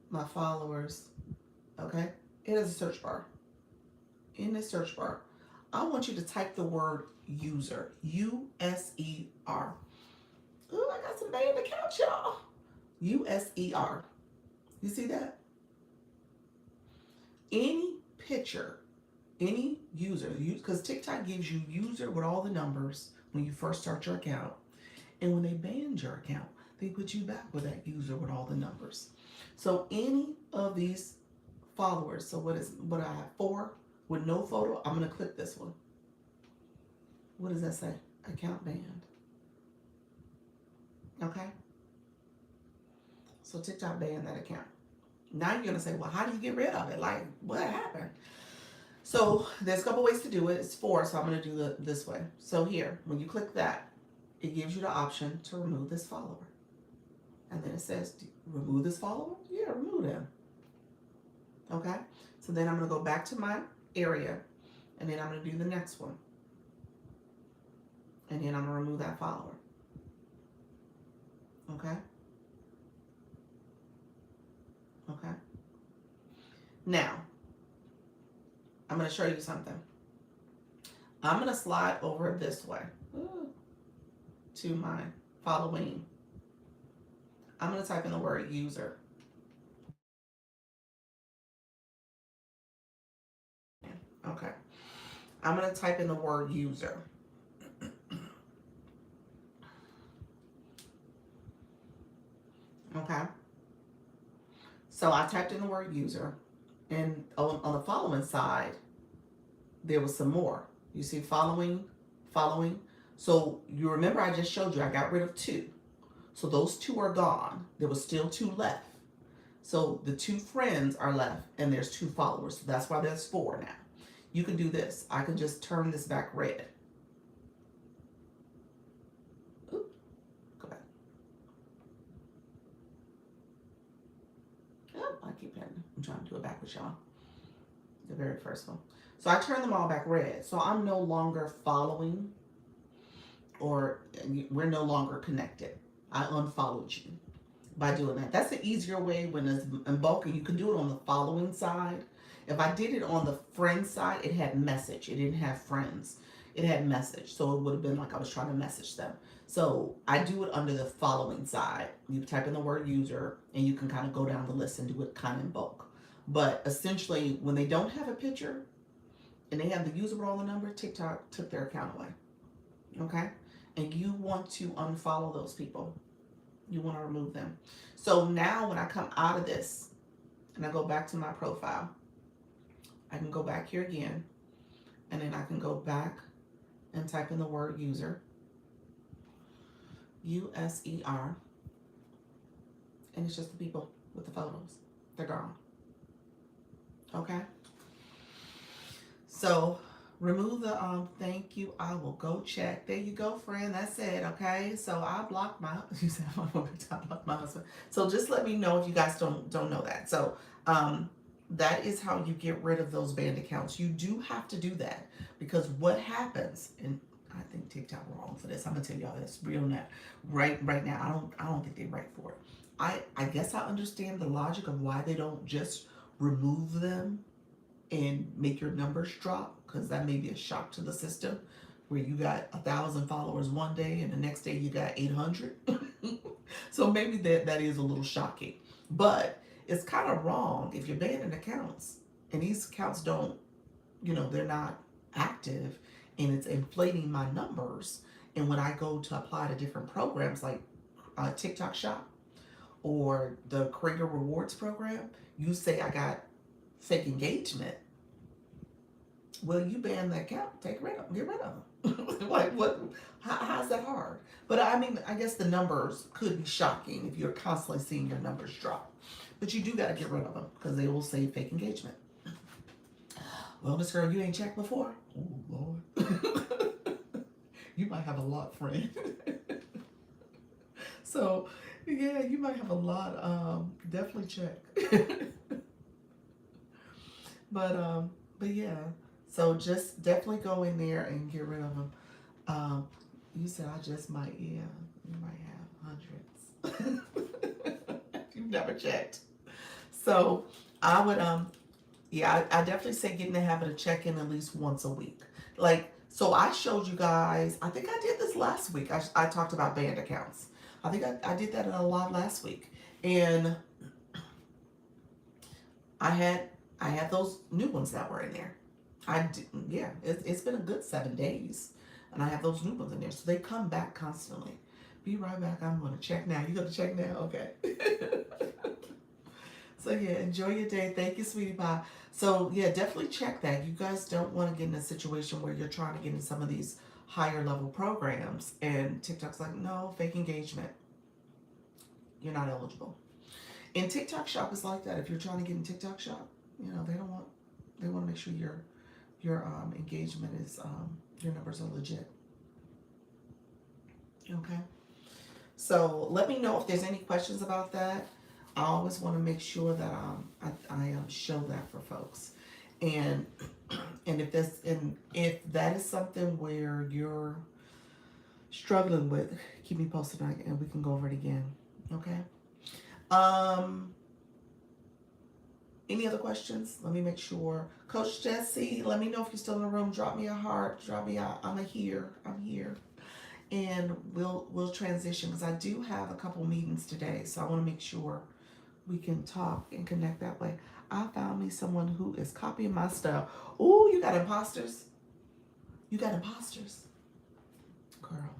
S1: my followers, okay? It is a search bar. In this search bar, I want you to type the word user, U-S-E-R. Ooh, I got some banned accounts, y'all. U-S-E-R. You see that? Any picture, any user, because TikTok gives you user with all the numbers when you first start your account. And when they banned your account, they put you back with that user with all the numbers. So any of these followers, so what I have 4 with no photo, I'm going to click this one. What does that say? Account banned. Okay. So TikTok banned that account. Now you're going to say, well, how do you get rid of it? Like, what happened? So there's a couple ways to do it. It's 4, so I'm going to do it this way. So here, when you click that, it gives you the option to remove this follower. And then it says, remove this follower? Yeah, remove them. Okay. So then I'm going to go back to my area, and then I'm going to do the next one. And then I'm going to remove that follower. Okay. Okay. Now, I'm going to show you something. I'm going to slide over this way to my following. I'm going to type in the word user. Okay. I'm going to type in the word user. Okay. So I typed in the word user, and on the following side, there was some more. You see following. So you remember I just showed you I got rid of 2. So those 2 are gone. There was still 2 left. So the 2 friends are left and there's 2 followers. So that's why there's 4 now. You can do this. I can just turn this back red. Oop, go back. Oh, I keep hitting. I'm trying to do it backwards, y'all. The very first one. So I turn them all back red. So I'm no longer following, or we're no longer connected. I unfollowed you by doing that. That's the easier way when it's in bulk, and you can do it on the following side. If I did it on the friend side, it had message. It didn't have friends. It had message. So it would have been like I was trying to message them. So I do it under the following side. You type in the word user and you can kind of go down the list and do it kind of in bulk. But essentially, when they don't have a picture and they have the user role and number, TikTok took their account away. Okay? And you want to unfollow those people. You want to remove them. So now when I come out of this and I go back to my profile, I can go back here again, and then I can go back and type in the word user, USER, and it's just the people with the photos. They're gone. Okay? So remove the thank you. I will go check. There you go, friend. That's it. Okay. So I blocked my you said I blocked my husband. So just let me know if you guys don't know that. So that is how you get rid of those banned accounts. You do have to do that, because what happens, and I think TikTok wrong for this. I'm gonna tell y'all this real now. Right now, I don't think they're right for it. I guess I understand the logic of why they don't just remove them and make your numbers drop, because that may be a shock to the system, where you got 1,000 followers one day and the next day you got 800. So maybe that is a little shocking, but it's kind of wrong if you're banning accounts and these accounts don't, they're not active, and it's inflating my numbers. And when I go to apply to different programs like TikTok Shop or the Creator Rewards program, you say I got fake engagement. Well, you ban the account, get rid of them. Like, what? How's that hard? But I mean, I guess the numbers could be shocking if you're constantly seeing your numbers drop. But you do got to get rid of them, because they will say fake engagement. Well, Miss Girl, you ain't checked before? Oh, Lord. You might have a lot, friend. So, yeah, you might have a lot. Definitely check. But yeah. So just definitely go in there and get rid of them. You said I just might, yeah, you might have hundreds. You've never checked. So I would, yeah, I definitely say get in the habit of checking at least once a week. Like, so I showed you guys, I think I did this last week. I talked about banned accounts. I think I did that in a live last week. And I had those new ones that were in there. Yeah, it's been a good 7 days, and I have those new ones in there, so they come back constantly. Be right back. I'm gonna check now. You gonna check now? Okay. So yeah, enjoy your day. Thank you, sweetie pie. So yeah, definitely check that. You guys don't want to get in a situation where you're trying to get in some of these higher level programs, and TikTok's like, no, fake engagement. You're not eligible. And TikTok Shop is like that. If you're trying to get in TikTok Shop, they want to make sure your engagement is your numbers are legit. Okay. So let me know if there's any questions about that. I always want to make sure that I show that for folks, and if that is something where you're struggling with, keep me posted and we can go over it again. Okay. Any other questions? Let me make sure. Coach Jesse, let me know if you're still in the room. Drop me a heart. Drop me out. I'm here. And we'll transition, because I do have a couple meetings today, so I want to make sure we can talk and connect that way. I found me someone who is copying my stuff. Ooh, you got imposters. Girl.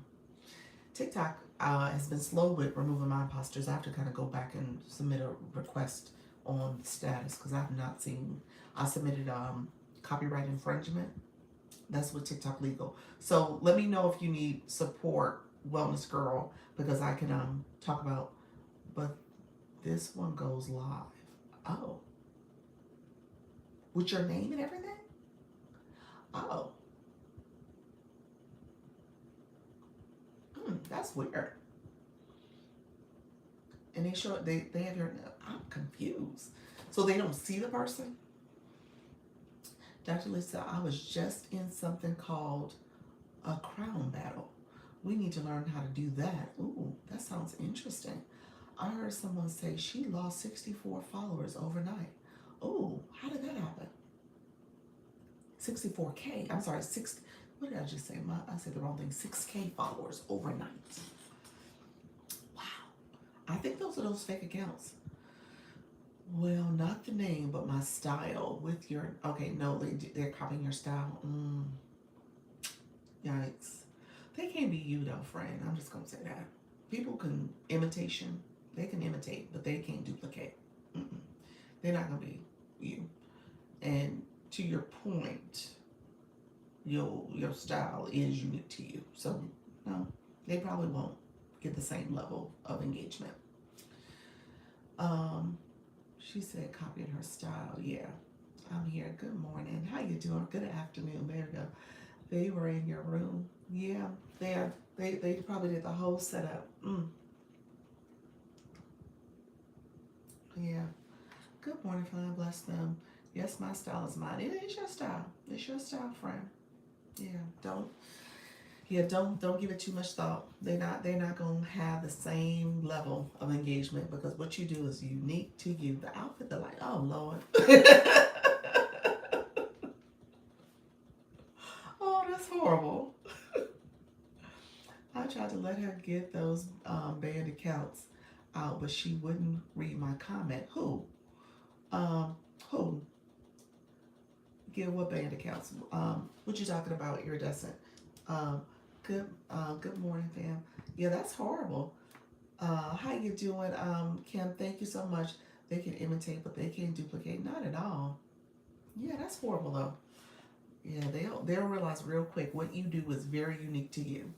S1: TikTok has been slow with removing my imposters. I have to kind of go back and submit a request on the status, because I have not seen. I submitted copyright infringement. That's with TikTok legal. So let me know if you need support, Wellness Girl, because I can talk about. But this one goes live. Oh, with your name and everything? Oh, that's weird. And they have your. I'm confused. So they don't see the person. Dr. Lisa, I was just in something called a crown battle. We need to learn how to do that. Ooh, that sounds interesting. I heard someone say she lost 64 followers overnight. Ooh, how did that happen? 64K. I'm sorry, six. What did I just say? I said the wrong thing. 6K followers overnight. Wow. I think those are those fake accounts. Well, not the name, but my style with your. Okay, no, they're copying your style. Yikes. They can't be you though, friend. I'm just gonna say that. People can imitation. They can imitate, but they can't duplicate. Mm-mm. They're not gonna be you. And to your point, your style is unique to you. So no, they probably won't get the same level of engagement. Um, she said copying her style. Yeah, I'm here. Good morning. How you doing? Good afternoon. There we go. They were in your room. Yeah, they probably did the whole setup. Yeah. Good morning, fine. Bless them. Yes, my style is mine. It is your style. It's your style, friend. Yeah. Don't give it too much thought. They're not gonna have the same level of engagement because what you do is unique to you. The outfit, they're like, oh Lord. Oh, that's horrible. I tried to let her get those banned accounts out, but she wouldn't read my comment. Who? Um, who? Get what banned accounts? What you talking about? Iridescent. Um, good morning, fam. Yeah, that's horrible. How you doing, Kim? Thank you so much. They can imitate, but they can't duplicate. Not at all. Yeah, that's horrible though. Yeah, they'll realize real quick what you do is very unique to you.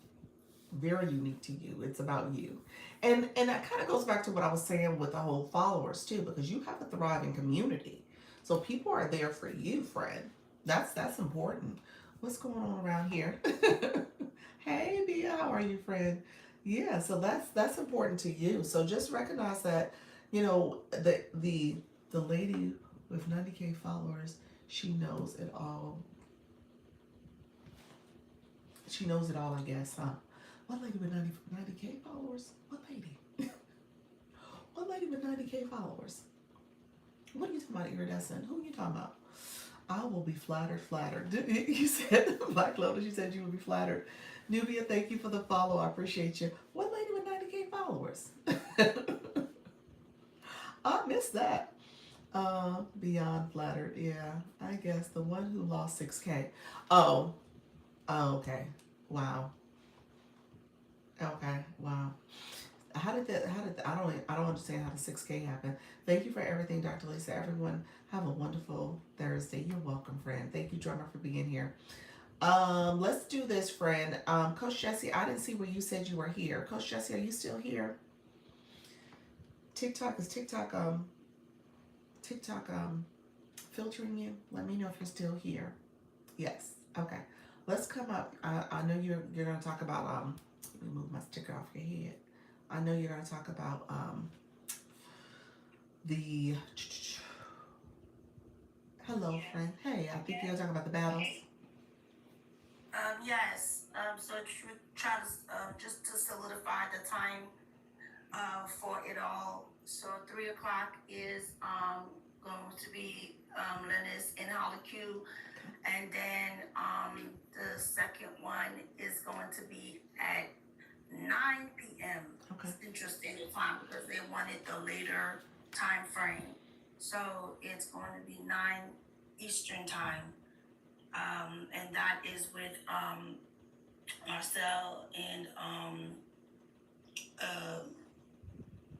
S1: Very unique to you. It's about you. And that kind of goes back to what I was saying with the whole followers too, because you have a thriving community. So people are there for you, friend. That's important. What's going on around here? Hey Bia, how are you, friend? Yeah, so that's important to you. So just recognize that, the lady with 90K followers, she knows it all. She knows it all, I guess, huh? What lady with 90K followers? What lady? What lady with 90K followers? What are you talking about, iridescent? Who are you talking about? I will be flattered, flattered. You said, Black Lotus, you said you would be flattered. Nubia, thank you for the follow. I appreciate you. What lady with 90K followers? I missed that. Beyond flattered. Yeah, I guess the one who lost 6K. Oh, okay. Wow. Okay. Wow. I don't understand how the 6K happened. Thank you for everything, Dr. Lisa. Everyone have a wonderful Thursday. You're welcome, friend. Thank you, drummer, for being here. Let's do this, friend. Coach Jesse, I didn't see where you said you were here. Coach Jesse, are you still here? TikTok filtering you? Let me know if you're still here. Yes. Okay. Let's come up. I know you're gonna talk about let me move my sticker off your head. I know you're gonna talk about the hello friend. Hey, I think you're talking about the battles. Yes. So try to just to solidify the time for it all. So 3 o'clock is going to be Lennis in Holly Q, and then the second one is going to be at 9 p.m. Okay. Interesting time because they wanted the later time frame. So it's going to be 9 Eastern time. And that is with Marcel and uh,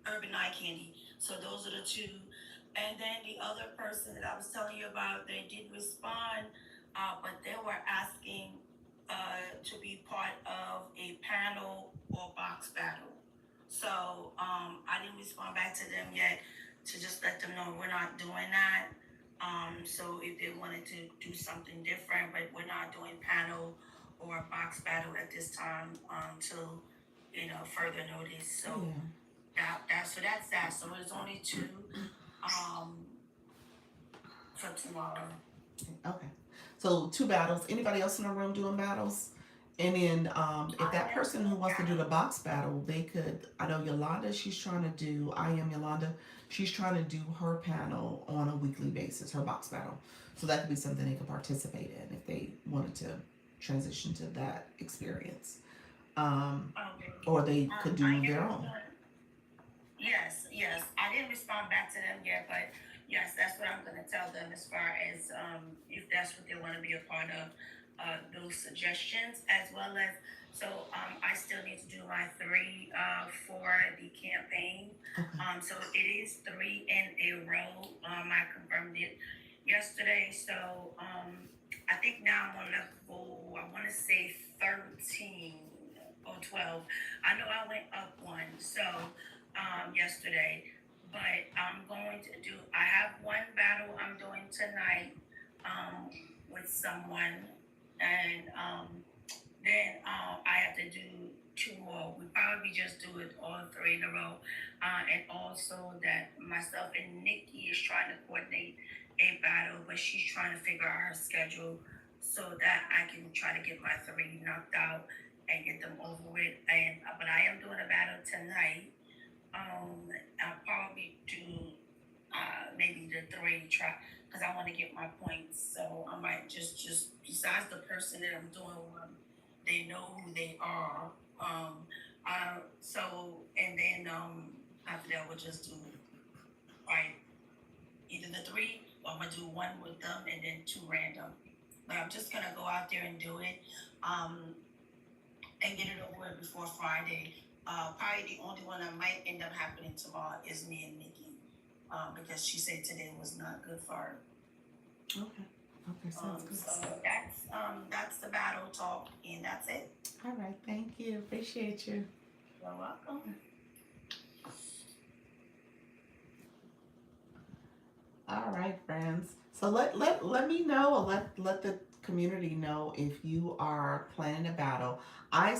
S1: Urban Eye Candy. So those are the two. And then the other person that I was telling you about, they did respond, but they were asking to be part of a panel or box battle. So I didn't respond back to them yet
S2: to just let them know we're not doing that. So if they wanted to do something different, but we're not doing panel or box battle at this time until further notice. So
S1: Yeah.
S2: that's that. So it's only two um, for tomorrow.
S1: Okay. So 2 battles. Anybody else in the room doing battles? And then if
S2: I
S1: that
S2: am
S1: person who
S2: doing
S1: wants to do the
S2: battle.
S1: box battle, they could. I know Yolanda. She's trying to do. I am Yolanda. She's trying to do her panel on a weekly basis. Her box battle. So that could be something they could participate in if they wanted to transition to that experience. Um,
S2: Okay.
S1: or they could
S2: I
S1: do their
S2: am
S1: own.
S2: doing. Yes, yes. I didn't respond back to them yet, but yes, that's what I'm going to tell them as far as if that's what they want to be a part of, those suggestions, as well as. So I still need to do my three for the campaign.
S1: Okay.
S2: So it is three in a row. I confirmed it yesterday. So I think now I'm on level, I want to say 13 or 12. I know I went up one. So yesterday. But I'm going to do, I have one battle I'm doing tonight um, with someone. And then I have to do two more. We probably just do it all three in a row. And also that myself and Nikki is trying to coordinate a battle, but she's trying to figure out her schedule so that I can try to get my three knocked out and get them over with. And but I am doing a battle tonight. I'll probably do maybe the three try because I want to get my points. So I might just besides the person that I'm doing one, they know who they are. So and then after that we'll just do right either the three or I'm gonna do one with them and then two random. But I'm just gonna go out there and do it. Um, and get it over with before Friday. Probably the only one that might end up happening tomorrow is me and Nikki, because she said today was not good for her.
S1: Okay. Okay. Sounds good.
S2: So that's the battle talk, and that's it.
S1: All right. Thank you. Appreciate you.
S2: You're welcome.
S1: All right, friends. So let me know, or let the community know if you are planning a battle. I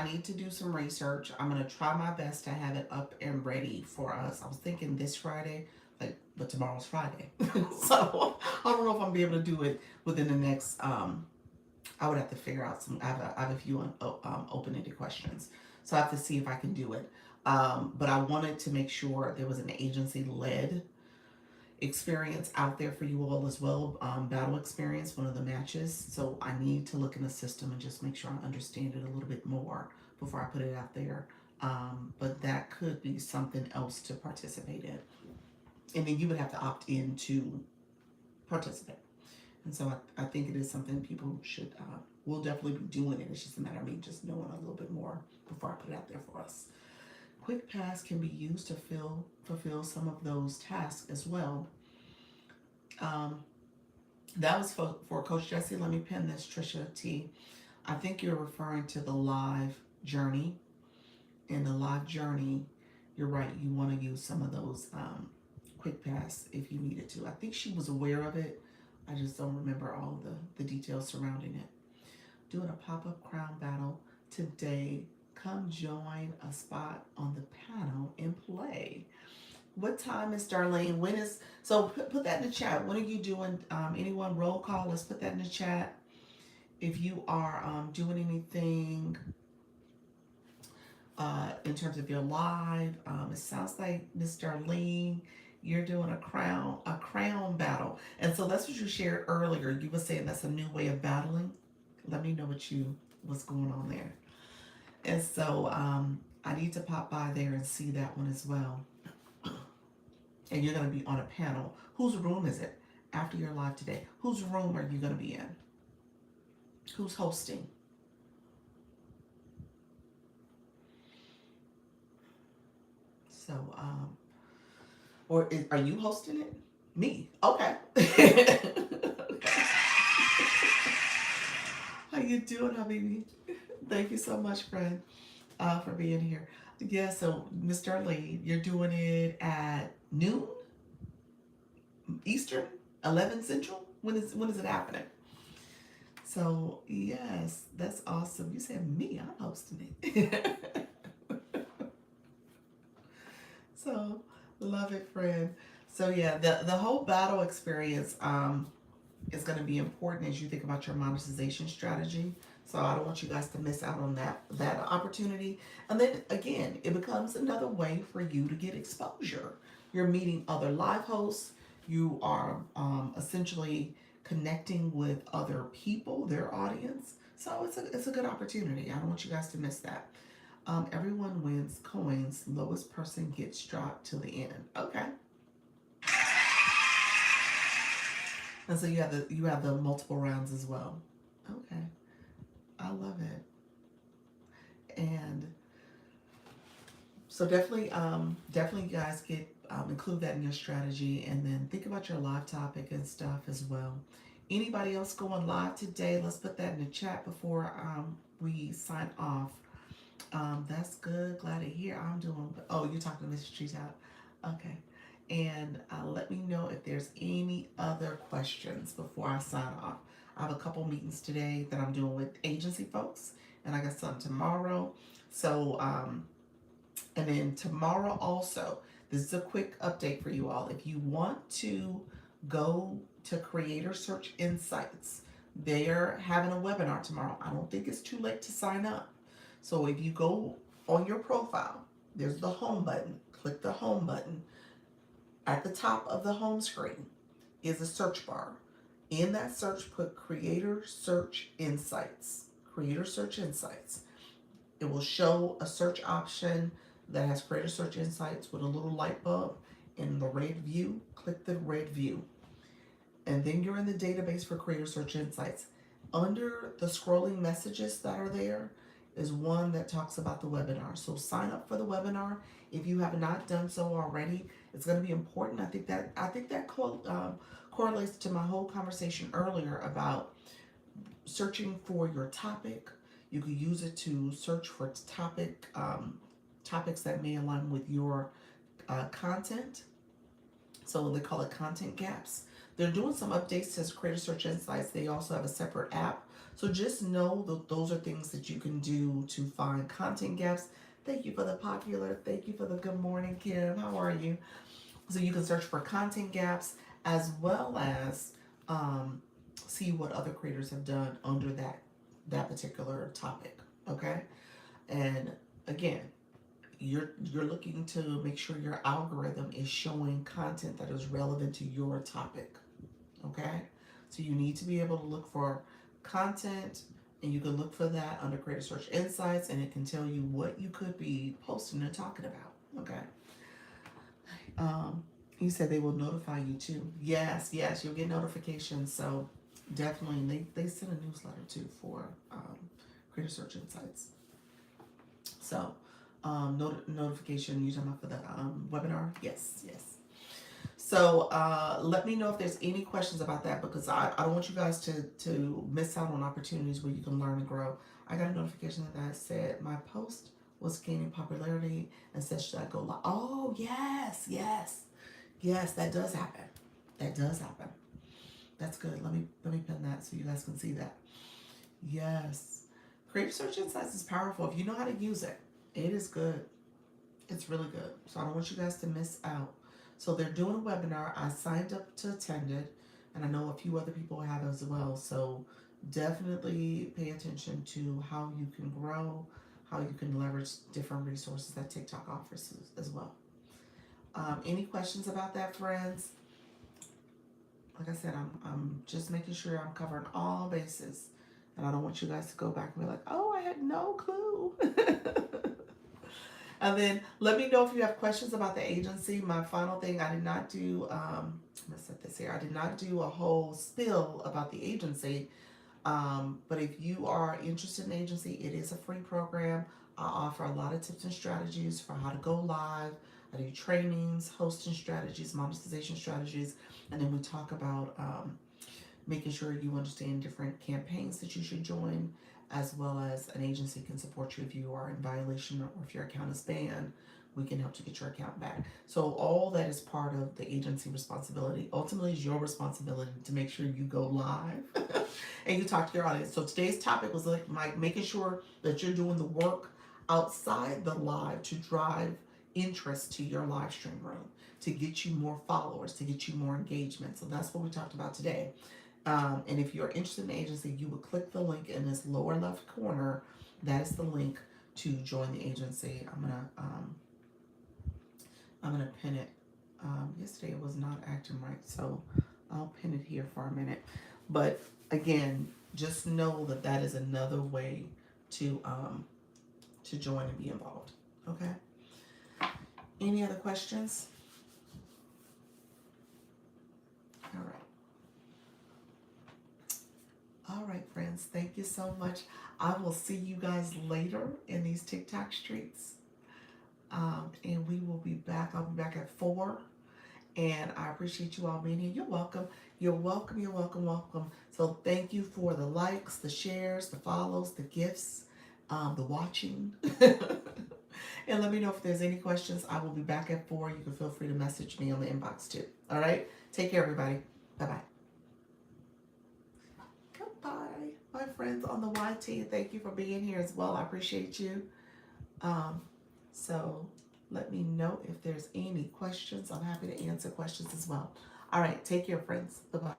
S1: need to do some research. I'm gonna try my best to have it up and ready for us. I was thinking this Friday, like, but tomorrow's Friday, so I don't know if I'm be able to do it within the next. I would have to figure out some. I have a few open-ended questions, so I have to see if I can do it. But I wanted to make sure there was an agency led experience out there for you all as well. Battle experience, one of the matches. So I need to look in the system and just make sure I understand it a little bit more before I put it out there. But that could be something else to participate in. And then you would have to opt in to participate. And so I think it is something people should, will definitely be doing it. It's just a matter of me just knowing a little bit more before I put it out there for us. Quick Pass can be used to fulfill some of those tasks as well. Um, that was for Coach Jesse. Let me pin this, Trisha T. I think you're referring to the live journey. In the live journey, you're right. You want to use some of those quick pass if you needed to. I think she was aware of it. I just don't remember all the details surrounding it. Doing a pop-up crown battle today. Come join a spot on the panel and play. What time is Darlene? When is so? Put that in the chat. When are you doing? Anyone roll call? Let's put that in the chat. If you are doing anything in terms of your live, it sounds like Miss Darlene, you're doing a crown battle, and so that's what you shared earlier. You were saying that's a new way of battling. Let me know what's going on there. And so I need to pop by there and see that one as well. And you're going to be on a panel. Whose room is it after your live today? Whose room are you going to be in? Who's hosting? So, are you hosting it? Me. Okay. How you doing, Habibi? Thank you so much, friend, for being here. Yeah, so Mr. Lee, you're doing it at noon Eastern, 11 Central. When is it happening? So yes, that's awesome. You said me, I'm hosting it. So love it, friend. So yeah, the whole battle experience is going to be important as you think about your monetization strategy. So I don't want you guys to miss out on that opportunity. And then again, it becomes another way for you to get exposure. You're meeting other live hosts. You are essentially connecting with other people, their audience. So it's a good opportunity. I don't want you guys to miss that. Everyone wins coins. Lowest person gets dropped to the end. Okay. And so you have the multiple rounds as well. Okay. I love it. And so definitely you guys get include that in your strategy, and then think about your live topic and stuff as well. Anybody else going live today? Let's put that in the chat before we sign off. That's good. Glad to hear. I'm doing. Oh, you're talking to Mr. Treetop. Okay. And let me know if there's any other questions before I sign off. I have a couple meetings today that I'm doing with agency folks, and I got some tomorrow. So, and then tomorrow also, this is a quick update for you all. If you want to go to Creator Search Insights, they're having a webinar tomorrow. I don't think it's too late to sign up. So if you go on your profile, there's the home button. Click the home button. At the top of the home screen is a search bar. In that search, put Creator Search Insights. Creator Search Insights. It will show a search option that has Creator Search Insights with a little light bulb in the red view. Click the red view. And then you're in the database for Creator Search Insights. Under the scrolling messages that are there is one that talks about the webinar. So sign up for the webinar if you have not done so already. It's going to be important. I think that correlates to my whole conversation earlier about searching for your topic. You could use it to search for topics that may align with your content. So they call it content gaps. They're doing some updates to Creator Search Insights. They also have a separate app. So just know that those are things that you can do to find content gaps. Thank you for the popular. Thank you for the good morning, Kim. How are you? So you can search for content gaps as well as see what other creators have done under that particular topic. Okay, and again, you're looking to make sure your algorithm is showing content that is relevant to your topic. Okay, so you need to be able to look for content, and you can look for that under Creator Search Insights, and it can tell you what you could be posting and talking about. Okay. um you said they will notify you too. Yes, you'll get notifications. So definitely they send a newsletter too for Creator Search Insights. So notification you talking about for the webinar? Yes. So let me know if there's any questions about that, because I don't want you guys to miss out on opportunities where you can learn and grow. I got a notification that said my post was gaining popularity and said, should I go live? Oh, yes, that does happen. That does happen. That's good. Let me pin that so you guys can see that. Yes. Creative Search Insights is powerful if you know how to use it. It is good. It's really good. So I don't want you guys to miss out. So they're doing a webinar. I signed up to attend it, and I know a few other people have as well. So definitely pay attention to how you can grow, how you can leverage different resources that TikTok offers as well. Any questions about that, friends? Like I said, I'm just making sure I'm covering all bases, and I don't want you guys to go back and be like, oh, I had no clue. And then let me know if you have questions about the agency. My final thing, I did not do, I'm gonna set this here. I did not do a whole spill about the agency. But if you are interested in agency, it is a free program. I offer a lot of tips and strategies for how to go live. I do trainings, hosting strategies, monetization strategies, and then we talk about making sure you understand different campaigns that you should join, as well as an agency can support you if you are in violation or if your account is banned. We can help to get your account back. So all that is part of the agency responsibility. Ultimately, is your responsibility to make sure you go live and you talk to your audience. So today's topic was like making sure that you're doing the work outside the live to drive interest to your live stream room, to get you more followers, to get you more engagement. So that's what we talked about today. And if you're interested in the agency, you would click the link in this lower left corner. That is the link to join the agency. I'm gonna pin it. Yesterday it was not acting right, so I'll pin it here for a minute. But again, just know that that is another way to join and be involved. Okay. Any other questions? All right. All right, friends. Thank you so much. I will see you guys later in these TikTok streets. And we will be back. I'll be back at 4. And I appreciate you all being here. You're welcome. You're welcome. You're welcome. Welcome. So thank you for the likes, the shares, the follows, the gifts, the watching. And let me know if there's any questions. I will be back at 4. You can feel free to message me on the inbox too. All right. Take care, everybody. Bye bye. Goodbye, my friends on the YT. Thank you for being here as well. I appreciate you. Um, so let me know if there's any questions. I'm happy to answer questions as well. All right, take care, friends. Bye bye.